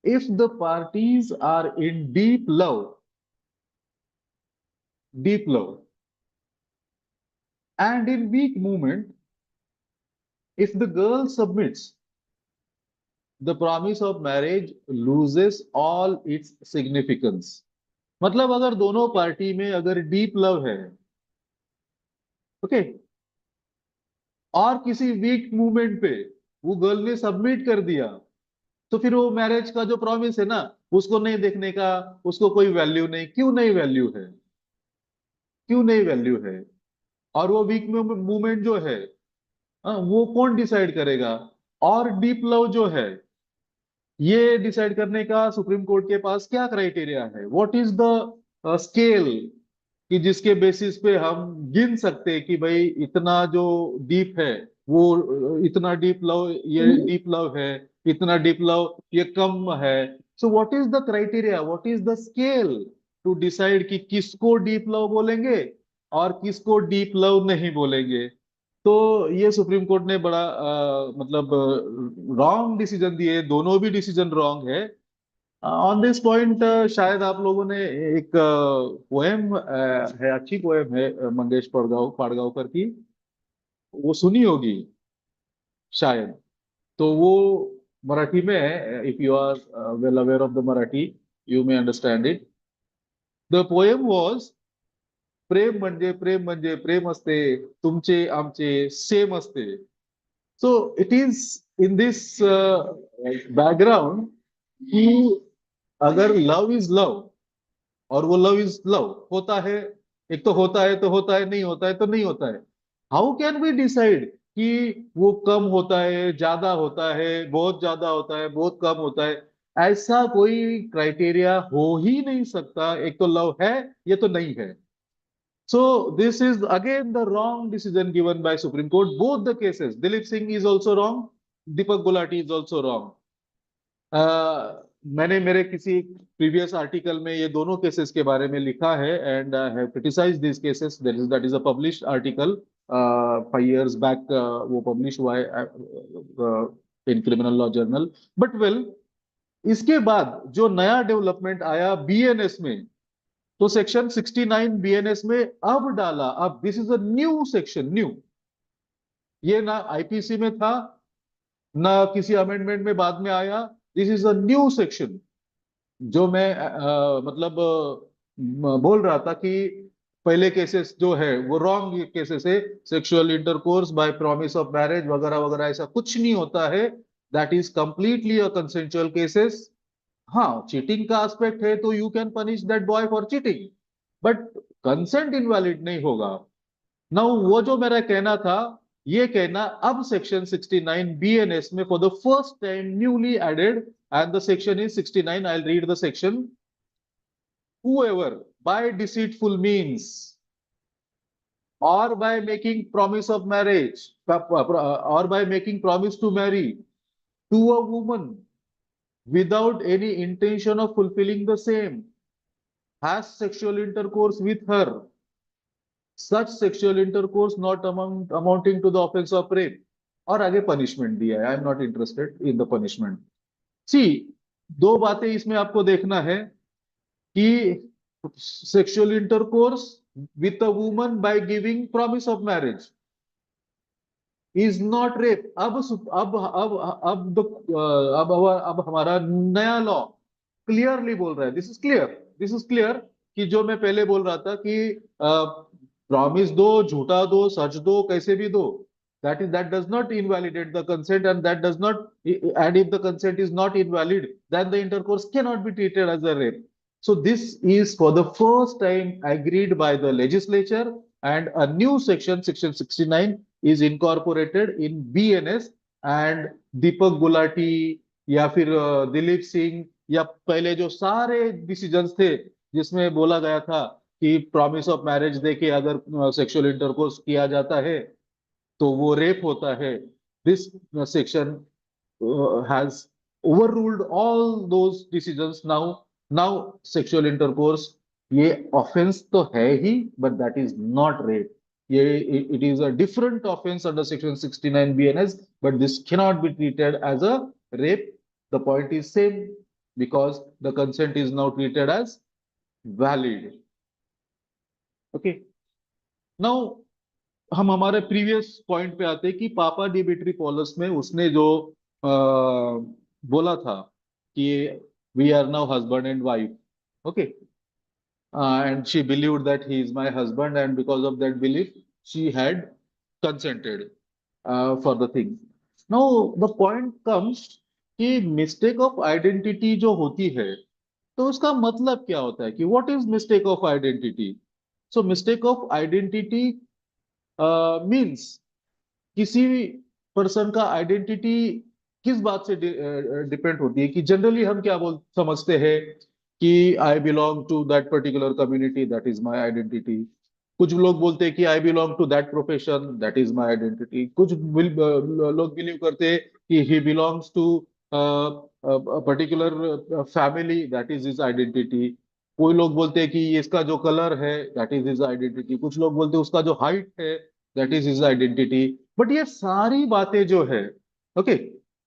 If the parties are in deep love and in weak movement, if the girl submits, the promise of marriage loses all its significance। मतलब अगर दोनों party में अगर deep love है, okay, और किसी वीक मूवमेंट पे वो गर्ल ने सबमिट कर दिया, तो फिर वो मैरिज का जो प्रॉमिस है ना, उसको नहीं देखने का, उसको कोई वैल्यू नहीं। क्यों नहीं वैल्यू है? क्यों नहीं वैल्यू है? और वो वीक मूवमेंट जो है, वो कौन डिसाइड करेगा? और डीप लव जो है, ये डिसाइड करने का सुप्रीम कोर्ट के पास क्या क्राइटेरिया है? व्हाट इज द स्केल कि जिसके बेसिस पे हम गिन सकते हैं कि भाई इतना जो डीप है, वो इतना डीप लव, ये डीप लव है, इतना डीप लव ये कम है। So what is the criteria, what is the scale to decide कि किसको डीप लव बोलेंगे और किसको डीप लव नहीं बोलेंगे? तो ये सुप्रीम कोर्ट ने बड़ा मतलब रॉन्ग डिसीजन दिए, दोनों भी डिसीजन रॉन्ग है। ऑन दिस पॉइंट शायद आप लोगों ने एक पोएम है, अच्छी पोएम है मंगेश पाड़गांवकर की, वो सुनी होगी शायद। तो वो मराठी में है, if you are well aware of the Marathi, you may understand it. The poem was, प्रेम म्हणजे प्रेम असते, तुमचे आमचे सेम असते। So it is in this background कि अगर लव इज लव, और वो लव इज लव होता है, एक तो होता है तो होता है, नहीं होता है तो नहीं होता है। हाउ कैन वी डिसाइड कि वो कम होता है, ज्यादा होता है, बहुत ज्यादा होता है, बहुत कम होता है? ऐसा कोई क्राइटेरिया हो ही नहीं सकता। एक तो लव है, ये तो नहीं है। So this is again the wrong decision given by Supreme Court. Both the cases, Dilip Singh is also wrong, Deepak Gulati is also wrong. मैंने मेरे किसी प्रीवियस आर्टिकल में ये दोनों केसेस के बारे में लिखा है, and I have criticised this cases. That is a published article 5 years back, वो पब्लिश हुआ है in criminal law journal. But well, इसके बाद जो नया डेवलपमेंट आया बीएनएस में, तो सेक्शन 69 बीएनएस में अब डाला। अब this is a new section, new. ये ना आईपीसी में था, ना किसी अमेंडमेंट में बाद में आया। This is a new section. जो मैं मतलब बोल रहा था कि पहले केसेस जो है वो रॉन्ग केसेस है, sexual intercourse by promise of marriage वगैरह वगैरह, ऐसा कुछ नहीं होता है। That is completely a consensual cases. हाँ, चीटिंग का एस्पेक्ट है तो you can punish that boy for cheating, but consent invalid नहीं होगा। नाउ वो जो मेरा कहना था, ये कहना अब सेक्शन 69 बीएनएस में for the first time newly added, and the section is 69। I read the section. whoever by deceitful means or by making promise of marriage, or by making promise to marry to a woman without any intention of fulfilling the same, has sexual intercourse with her, such sexual intercourse not amounting to the offense of rape। और आगे punishment दिया है। I am not interested in the punishment. See, दो बातें इसमें आपको देखना है कि sexual intercourse with a woman by giving promise of marriage is not rape. अब हमारा नया लॉ क्लियरली बोल रहा है, this is clear, this is clear, कि जो मैं पहले बोल रहा था कि प्रॉमिस दो, झूठा दो, सच दो, कैसे भी दो, that does not invalidate the consent, and that does not, and if the consent is not invalid, then the intercourse cannot be treated as a rape। So this is for the first time agreed by the legislature, and a new section, section 69, is incorporated in BNS. And दीपक गुलाटी या फिर दिलीप सिंह या पहले जो सारे decisions थे जिसमें बोला गया था कि प्रॉमिस ऑफ मैरिज देके अगर सेक्सुअल इंटरकोर्स किया जाता है तो वो रेप होता है, this section has overruled all those decisions. Now sexual intercourse ये offense तो है ही, but that is not rape. ये it is a different offense under section 69 BNS, but this cannot be treated as a rape. The point is same, because the consent is now treated as valid. Okay. Now हम हमारे previous point पे आते हैं कि पापा Dmitry पॉलस में उसने जो बोला था कि we are now husband and wife, okay, and she believed that he is my husband, and because of that belief she had consented for the thing. Now the point comes कि mistake of identity जो होती है, तो उसका मतलब क्या होता है कि what is mistake of identity. So mistake of identity means किसी पर्सन का आइडेंटिटी किस बात से डिपेंड होती है, कि जनरली हम क्या बोल समझते हैं कि I belong to that particular community, that is my identity. कुछ लोग बोलते हैं कि I belong to that profession, that is my identity. कुछ लोग बिलीव करते हैं कि he belongs to particular family, that is his identity. कोई लोग बोलते हैं कि इसका जो कलर है दैट इज हिज आइडेंटिटी. कुछ लोग बोलते हैं उसका जो हाइट है that is his identity. But ये सारी बातें जो है, ओके,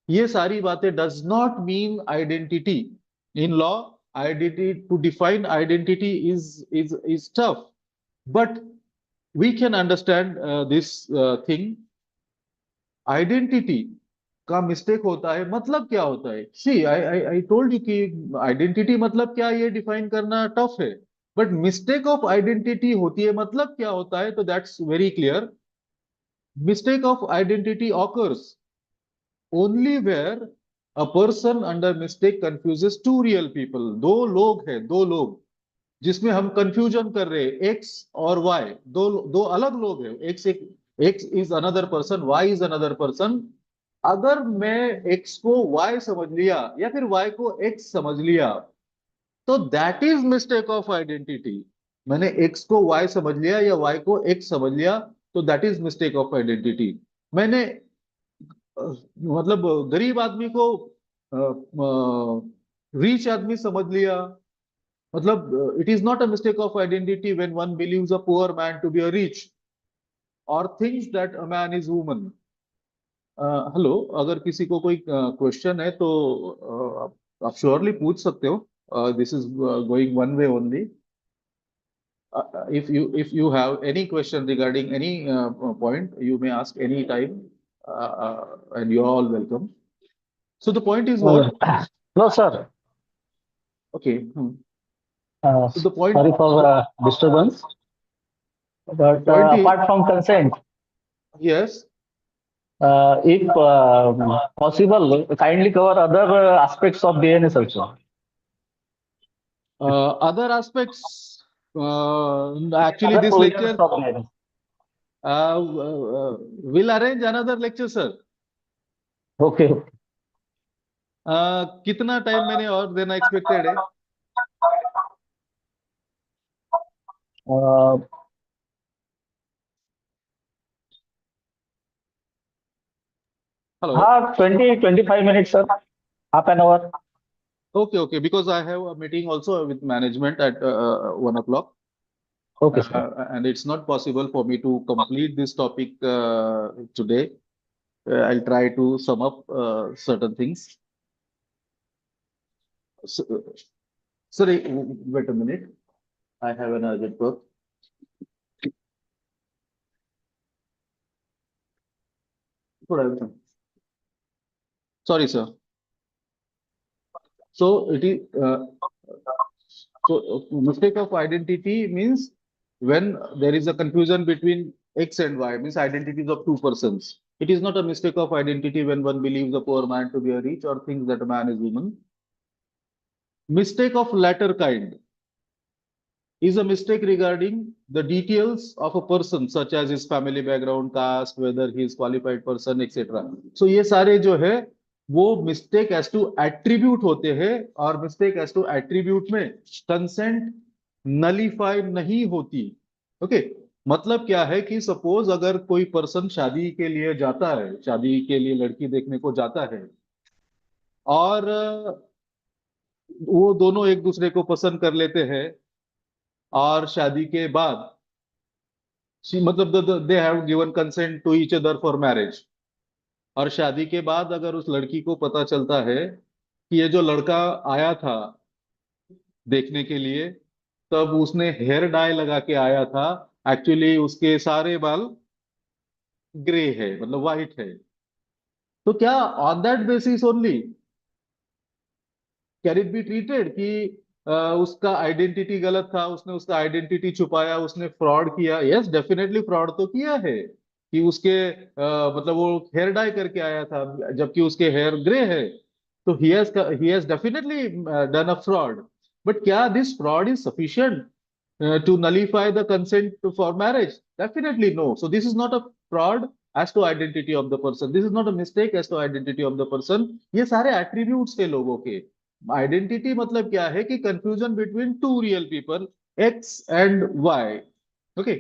ये सारी बातें does not mean identity. In law identity, to define identity is tough, but we can understand this thing. Identity का मिस्टेक होता है, मतलब क्या होता है. सी आई टोल्ड यू कि आइडेंटिटी मतलब क्या ये डिफाइन करना टफ है, बट मिस्टेक ऑफ आइडेंटिटी होती है मतलब क्या होता है, तो that's very clear. Mistake of identity occurs only where a person under mistake confuses two real people. दो लोग हैं, दो लोग जिसमें हम कंफ्यूजन कर रहे हैं, एक्स और वाई. दो दो अलग लोग हैं. X is another person, Y is another person. अगर मैं एक्स को वाई समझ लिया या फिर वाई को एक्स समझ लिया, तो that is mistake of identity. मैंने एक्स को वाई समझ लिया या वाई को एक्स समझ लिया, तो that is mistake of identity. मैंने मतलब गरीब आदमी को रिच आदमी समझ लिया, मतलब it is not a mistake of identity when one believes a poor man to be a rich और thinks that a man is woman. Hello, अगर किसी को कोई क्वेश्चन है तो आप श्योरली पूछ सकते हो. This is going one way only. If you have any question regarding any point, you may ask any time, and you are all welcome. So the point is Uh, what? no, sir. Okay. So the Sorry for disturbance. But point is apart from consent, yes. if possible, kindly cover other aspects of DNS also. Other aspects. Actually, Other this provisions lecture of DNS. will arrange another lecture, sir. Okay. कितना time मैंने और देना expected है? Uh, Hello. हाँ 20-25 minutes, sir. Half an hour. Okay, because I have a meeting also with management at 1 o'clock. Okay, sir. And it's not possible for me to complete this topic today. I'll try to sum up certain things. So, sorry, wait a minute. I have an urgent work. Sorry, sir. So it is mistake of identity means when there is a confusion between X and Y, means identities of two persons. It is not a mistake of identity when one believes a poor man to be a rich or thinks that a man is woman. Mistake of latter kind. is a mistake regarding the details of a person such as his family background, caste, whether he is qualified person, etc. So ये सारे जो है वो mistake as to attribute होते हैं, और mistake as to attribute में consent nullify नहीं होती. ओके, मतलब क्या है कि सपोज अगर कोई पर्सन शादी के लिए जाता है, शादी के लिए लड़की देखने को जाता है, और वो दोनों एक दूसरे को पसंद कर लेते हैं, और शादी के बाद मतलब they have given consent to each other for marriage, और शादी के बाद अगर उस लड़की को पता चलता है कि ये जो लड़का आया था देखने के लिए, तब उसने हेयर डाई लगा के आया था, एक्चुअली उसके सारे बाल ग्रे है, मतलब वाइट है, तो क्या on that basis only can it be treated कि उसका आइडेंटिटी गलत था, उसने उसका आइडेंटिटी छुपाया, उसने फ्रॉड किया? यस, डेफिनेटली फ्रॉड तो किया है कि उसके मतलब वो हेयर डाई करके आया था जबकि उसके हेयर ग्रे है, तो he has definitely done a fraud. But क्या this fraud is sufficient to nullify the consent for marriage? Definitely no. So this is not a fraud as to identity of the person. This is not a mistake as to identity of the person. ये सारे attributes है लोगों के. Identity मतलब क्या है कि confusion between two real people, X and Y. Okay.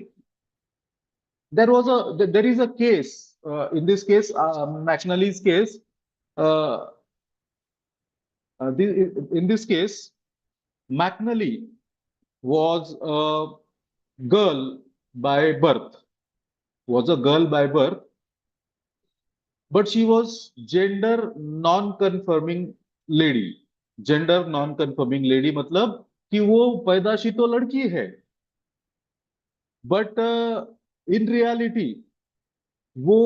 There is a case. In this case, McNally's case. Uh, in this case, McNally was a girl by birth, was a girl by birth, but she was gender non-confirming lady. Gender non-confirming lady मतलब कि वो पैदाशी तो लड़की है, but in reality वो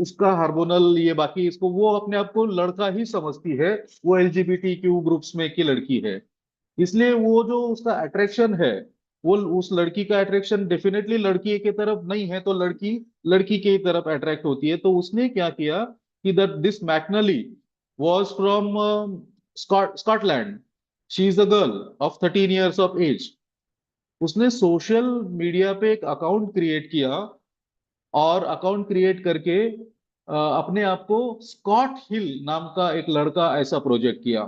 उसका hormonal ये बाकी इसको वो अपने आप को लड़का ही समझती है, वो एलजीबीटी क्यू ग्रुप्स में की लड़की है. इसलिए वो जो उसका अट्रैक्शन है, वो उस लड़की का अट्रैक्शन डेफिनेटली लड़की के तरफ नहीं है, तो लड़की लड़की की तरफ अट्रैक्ट होती है. तो उसने क्या किया कि that this McNally was from Scotland. She is a girl of 13 years of age. उसने सोशल मीडिया पे एक अकाउंट क्रिएट किया, और अकाउंट क्रिएट करके अपने आप को स्कॉट हिल नाम का एक लड़का ऐसा प्रोजेक्ट किया.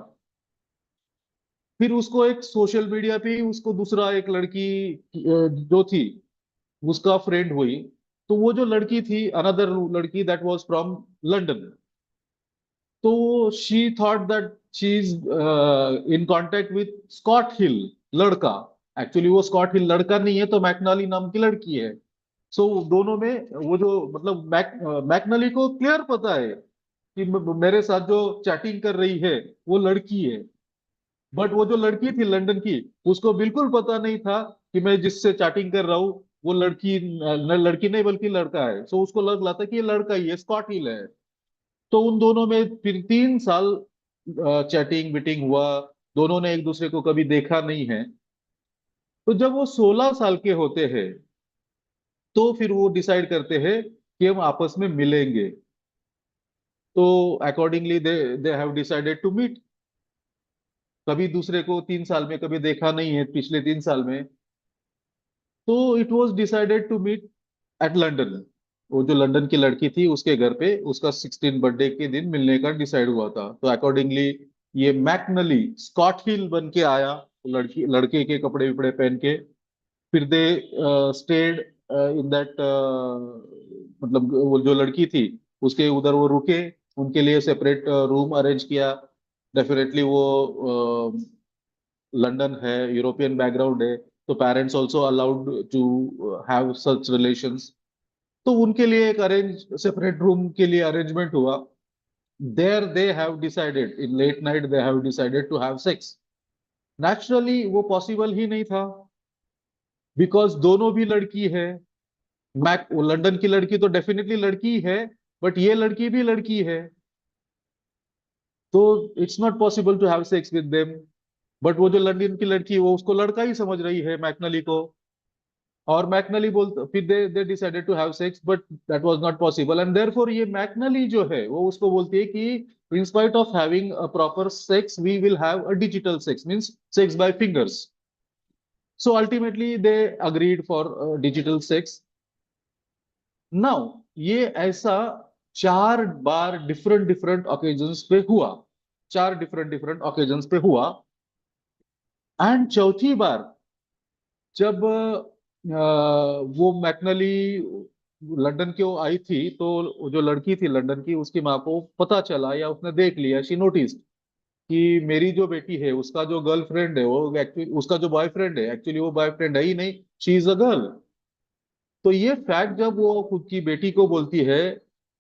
फिर उसको एक सोशल मीडिया पे ही उसको दूसरा एक लड़की जो थी उसका फ्रेंड हुई. तो वो जो लड़की थी, अनदर लड़की दैट वाज फ्रॉम लंदन, तो she thought that she is in contact with Scott Hill लड़का. एक्चुअली वो स्कॉट हिल लड़का नहीं है, तो मैकनाली नाम की लड़की है. सो दोनों में वो जो मतलब मैकनली को क्लियर पता है कि मेरे साथ जो चैटिंग कर रही है वो लड़की है, बट वो जो लड़की थी लंदन की, उसको बिल्कुल पता नहीं था कि मैं जिससे चैटिंग कर रहा हूँ वो लड़की न लड़की नहीं बल्कि लड़का है. सो उसको लग रहा था कि ये लड़का ही है, स्कॉट हिल है. तो उन दोनों में फिर 3 साल चैटिंग बीटिंग हुआ. दोनों ने एक दूसरे को कभी देखा नहीं है. तो जब वो 16 साल के होते हैं, तो फिर वो डिसाइड करते हैं कि हम आपस में मिलेंगे. तो accordingly they they have decided to meet. कभी दूसरे को 3 साल में कभी देखा नहीं है, पिछले 3 साल में. तो it was decided to meet at London. वो जो लंदन की लड़की थी उसके घर पे उसका 16 बर्थडे के दिन मिलने का डिसाइड हुआ था. तो अकॉर्डिंगली ये मैकनली स्कॉट हिल बन के आया, लड़की लड़के के कपड़े विपड़े पहन के. फिर दे स्टेड इन दैट, मतलब वो जो लड़की थी उसके उधर वो रुके, उनके लिए सेपरेट रूम अरेंज किया. डेफिनेटली वो लंदन है, यूरोपियन बैकग्राउंड है, तो parents also allowed to have such relations. तो उनके लिए एक अरेंज सेपरेट रूम के लिए अरेंजमेंट हुआ. There they have decided in late night, they have decided to have sex. Naturally वो पॉसिबल ही नहीं था, बिकॉज दोनों भी लड़की है. मैक वो लंदन की लड़की तो डेफिनेटली लड़की है, बट ये लड़की भी लड़की है, तो it's not possible to have sex with them. But वो जो लंदन की लड़की है वो उसको लड़का ही समझ रही है, मैकनली को. और मैकनली बोलते फिर they decided to have sex, but that was not possible, and therefore ये मैकनली जो है वो उसको बोलती है कि in spite of having a proper sex we will have a digital sex, means sex by fingers. So ultimately they agreed for digital sex. Now ये ऐसा 4 बार डिफरेंट डिफरेंट ओकेजन्स पे हुआ, 4 डिफरेंट डिफरेंट ओकेजन्स पे हुआ। And चौथी बार जब वो McNally London क्यों आई थी, तो जो लड़की थी लंदन की, उसकी माँ को पता चला या उसने देख लिया, शी नोटिस कि मेरी जो बेटी है उसका जो गर्लफ्रेंड है वो एक्चुअली, उसका जो बॉयफ्रेंड है एक्चुअली वो बॉयफ्रेंड है ही नहीं, शी इज अ गर्ल। तो ये फैक्ट जब वो खुद की बेटी को बोलती है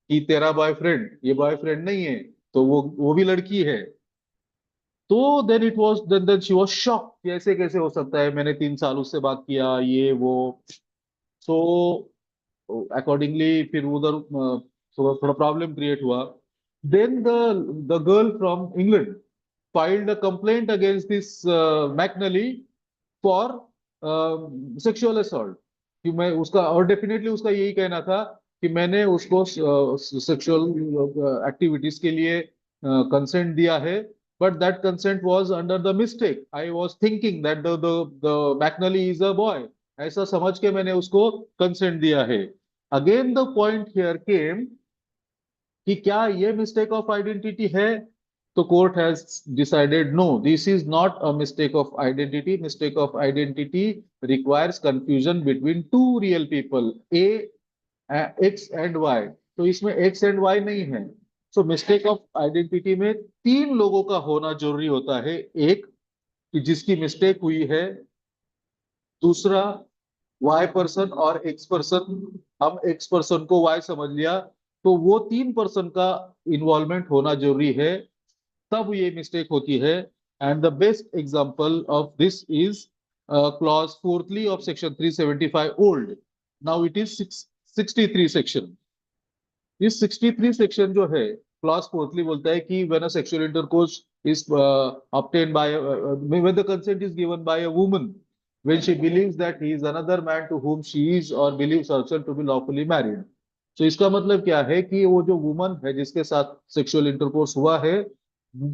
कि तेरा बॉयफ्रेंड ये बॉयफ्रेंड नहीं है, तो वो भी लड़की है, तो then it was then she was shock कि ऐसे कैसे हो सकता है, मैंने 3 साल उससे बात किया ये वो। सो अकॉर्डिंगली फिर उधर थोड़ा थोड़ा प्रॉब्लम क्रिएट हुआ। Then the girl from England filed a complaint against this McNally for sexual assault. कि मैं उसका, और डेफिनेटली उसका यही कहना था कि मैंने उसको सेक्सुअल एक्टिविटीज के लिए कंसेंट दिया है, but that consent was under the mistake, I was thinking that the McNally is a boy, ऐसा समझ के मैंने उसको कंसेंट दिया है। Again the point here came कि क्या ये मिस्टेक ऑफ आइडेंटिटी है, तो court has decided no, this is not a mistake of identity, mistake of identity requires confusion between two real people, a X and Y. तो इसमें x and Y नहीं है। सो mistake of identity में 3 लोगों का होना जरूरी होता है, एक कि जिसकी मिस्टेक हुई है, दूसरा वाई पर्सन और एक्स पर्सन, हम एक्स पर्सन को वाई समझ लिया, तो वो 3 पर्सन का इन्वॉल्वमेंट होना जरूरी है, तब ये मिस्टेक होती है। And the best example of this is clause fourthly of section 375 old, now it is 63 section. ये 63 सेक्शन जो है, क्लॉज फोर्थली बोलता है कि when a sexual intercourse is obtained by when the consent is given by a woman when she believes that he is another man to whom she is or believes herself to be lawfully married। तो इसका मतलब क्या है कि वो जो woman है जिसके साथ सेक्सुअल इंटरकोर्स हुआ है,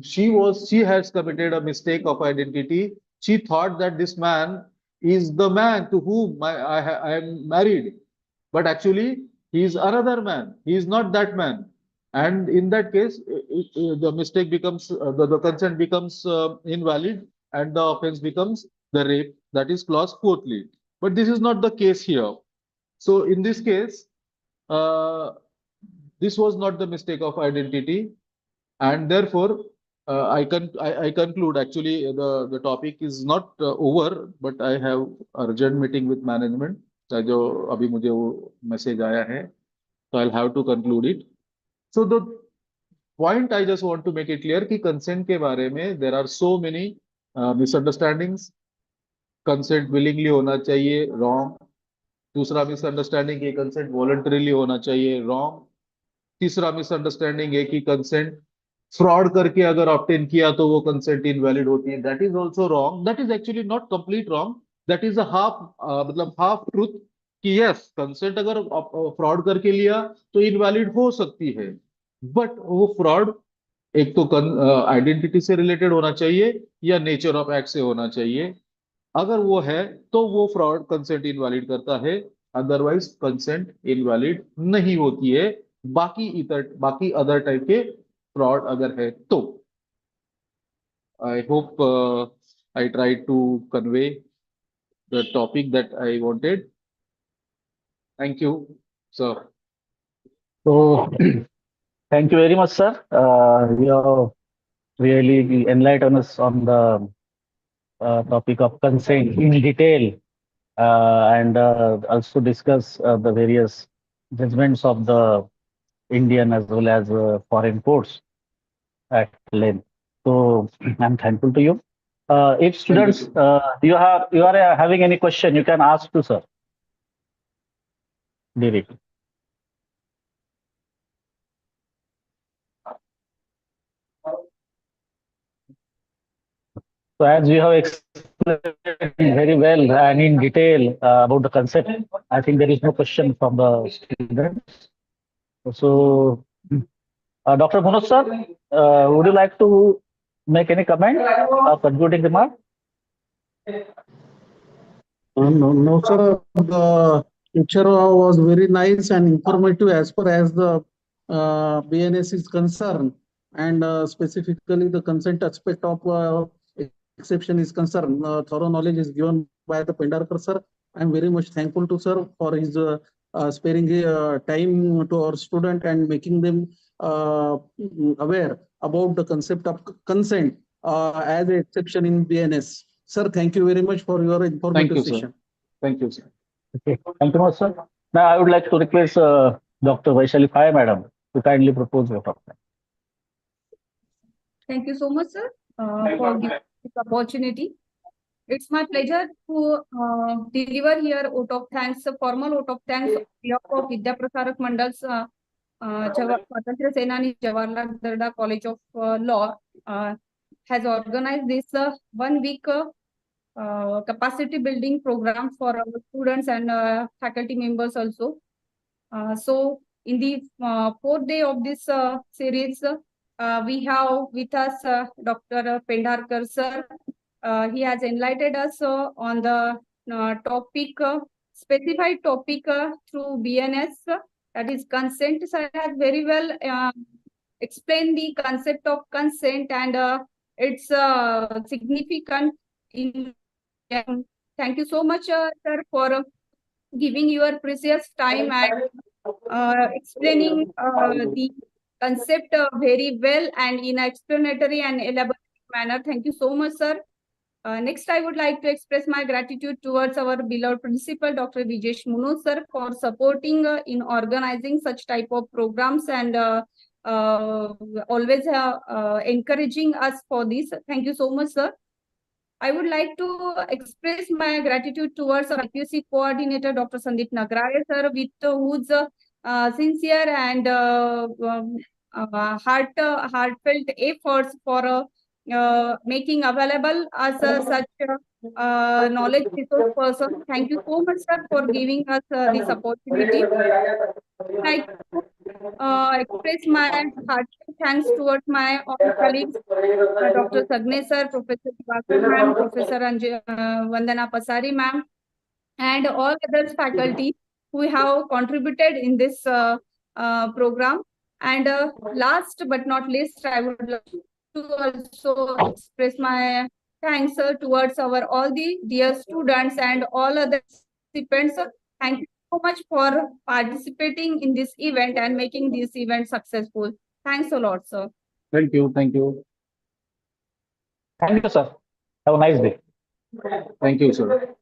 she has committed a mistake of identity, she thought that this man is the man to whom I am married, but actually he is another man, he is not that man. And in that case the mistake becomes the consent becomes invalid, and the offense becomes the rape, that is clause fourthly. But this is not the case here. So in this case, uh, this was not the mistake of identity, and therefore I conclude, actually the topic is not over, but I have urgent meeting with management, जो अभी मुझे वो message आया है, so I'll have to conclude it. So the point I just want to make it clear कि consent के बारे में there are so many misunderstandings। consent willingly होना चाहिए, wrong। दूसरा मिसअंडरस्टैंडिंग कि कंसेंट वॉलंटरीली होना चाहिए, रॉन्ग। तीसरा मिसअंडरस्टैंडिंग है कि कंसेंट फ्रॉड करके अगर ऑप्टेन किया तो वो कंसेंट इनवैलिड होती है, that is also wrong, that is actually not complete wrong, that is a half, मतलब हाफ ट्रूथ, कि यस कंसेंट अगर फ्रॉड करके लिया तो इनवैलिड हो सकती है, बट वो फ्रॉड एक तो आइडेंटिटी से रिलेटेड होना चाहिए या नेचर ऑफ एक्ट से होना चाहिए। अगर वो है तो वो फ्रॉड कंसेंट इनवैलिड करता है, अदरवाइज कंसेंट इनवैलिड नहीं होती है। बाकी अदर टाइप के फ्रॉड अगर है तो। I hope I try to convey the topic that I wanted. Thank you sir. So, thank you very much, sir. You have really enlightened us on the topic of consent in detail, and also discuss the various judgments of the Indian as well as foreign courts at length. So, I'm thankful to you. If thank you students, sir. you are having any question, you can ask to sir directly. So as you have explained very well and in detail about the concept, I think there is no question from the students. So, Dr. Manoj sir, would you like to make any comment or concluding remark? No, sir. The lecture was very nice and informative as far as the BNS is concerned, and specifically the consent aspect of exception is concerned. Thorough knowledge is given by the Pendarkar sir. I am very much thankful to sir for his sparing time to our student and making them aware about the concept of consent as an exception in BNS. Sir, thank you very much for your Thank informative you, sir. session. Thank you, sir. Okay. Thank you much, sir. Now I would like to request Dr. Vaishali Pai, madam, to kindly propose your topic. Thank you so much, sir, for giving this opportunity. It's my pleasure to deliver here vote of thanks, a formal vote of thanks on behalf of Vidya Prasarak Mandal's Swatantra Senani Jawaharlal Darda College of Law has organized this 1 week capacity building program for our students and faculty members also. So in the fourth day of this series, we have with us Dr. Pendarkar sir. He has enlightened us on the topic, specified topic through BNS, that is consent. Sir has very well explained the concept of consent and its significant in. Thank you so much, sir, for giving your precious time and explaining the concept very well and in explanatory and elaborate manner. Thank you so much, sir. Next, I would like to express my gratitude towards our beloved principal, Dr. Vijesh Munu, sir, for supporting in organizing such type of programs and always encouraging us for this. Thank you so much, sir. I would like to express my gratitude towards our IPC coordinator, Dr. Sandeep Nagraj, sir, with whose sincere and heartfelt efforts for making available as such knowledge resource person. Thank you so much, sir, for giving us this opportunity. Like to express my heartfelt thanks towards my all colleagues, Dr. Sagne sir, Professor Diwakar ma'am, Professor Vandana Pasari ma'am, and all other faculty who have contributed in this program. And last but not least, I would like to also express my thanks towards our all the dear students and all other participants. Thank you so much for participating in this event and making this event successful. Thanks a lot, sir. Thank you. Thank you. Thank you, sir. Have a nice day. Thank you, sir.